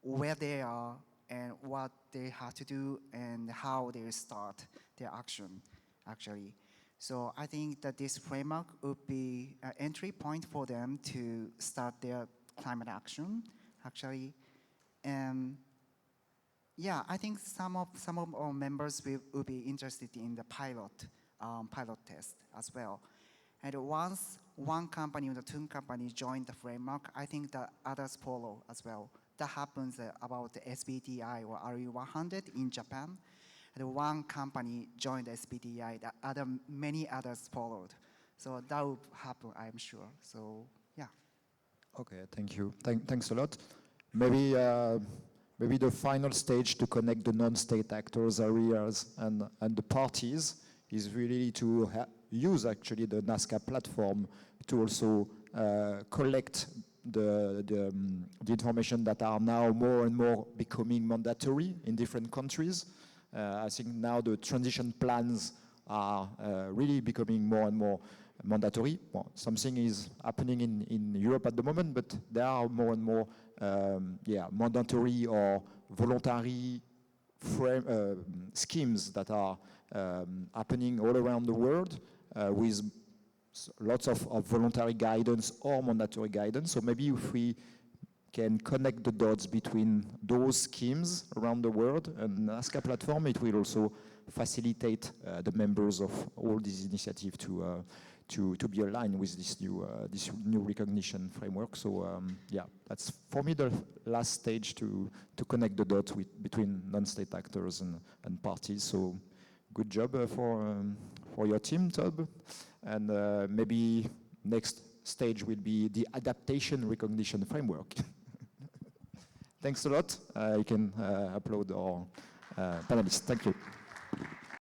where they are and what they have to do and how they start their action, actually. So I think that this framework would be an entry point for them to start their climate action, actually. And yeah, I think some of our members will be interested in the pilot test as well. And once one company or the two companies join the framework, I think the others follow as well. That happens about the SBTI or RE100 in Japan. And one company joined the SBTI, many others followed. So that will happen, I'm sure. So yeah. Okay, thank you. Thanks a lot. Maybe the final stage to connect the non-state actors, areas, and the parties is really to use actually the NAZCA platform to also collect the information that are now more and more becoming mandatory in different countries. I think now the transition plans are really becoming more and more mandatory. Well, something is happening in Europe at the moment, but there are more and more mandatory or voluntary schemes that are happening all around the world with lots of voluntary guidance or mandatory guidance. So maybe if we can connect the dots between those schemes around the world and NAZCA platform, it will also facilitate the members of all these initiatives to be aligned with this new recognition framework. So yeah, that's for me the last stage to connect the dots between non-state actors and parties. So good job for your team, Tob. And maybe next stage will be the adaptation recognition framework. Thanks a lot. You can upload our panelists. Thank you.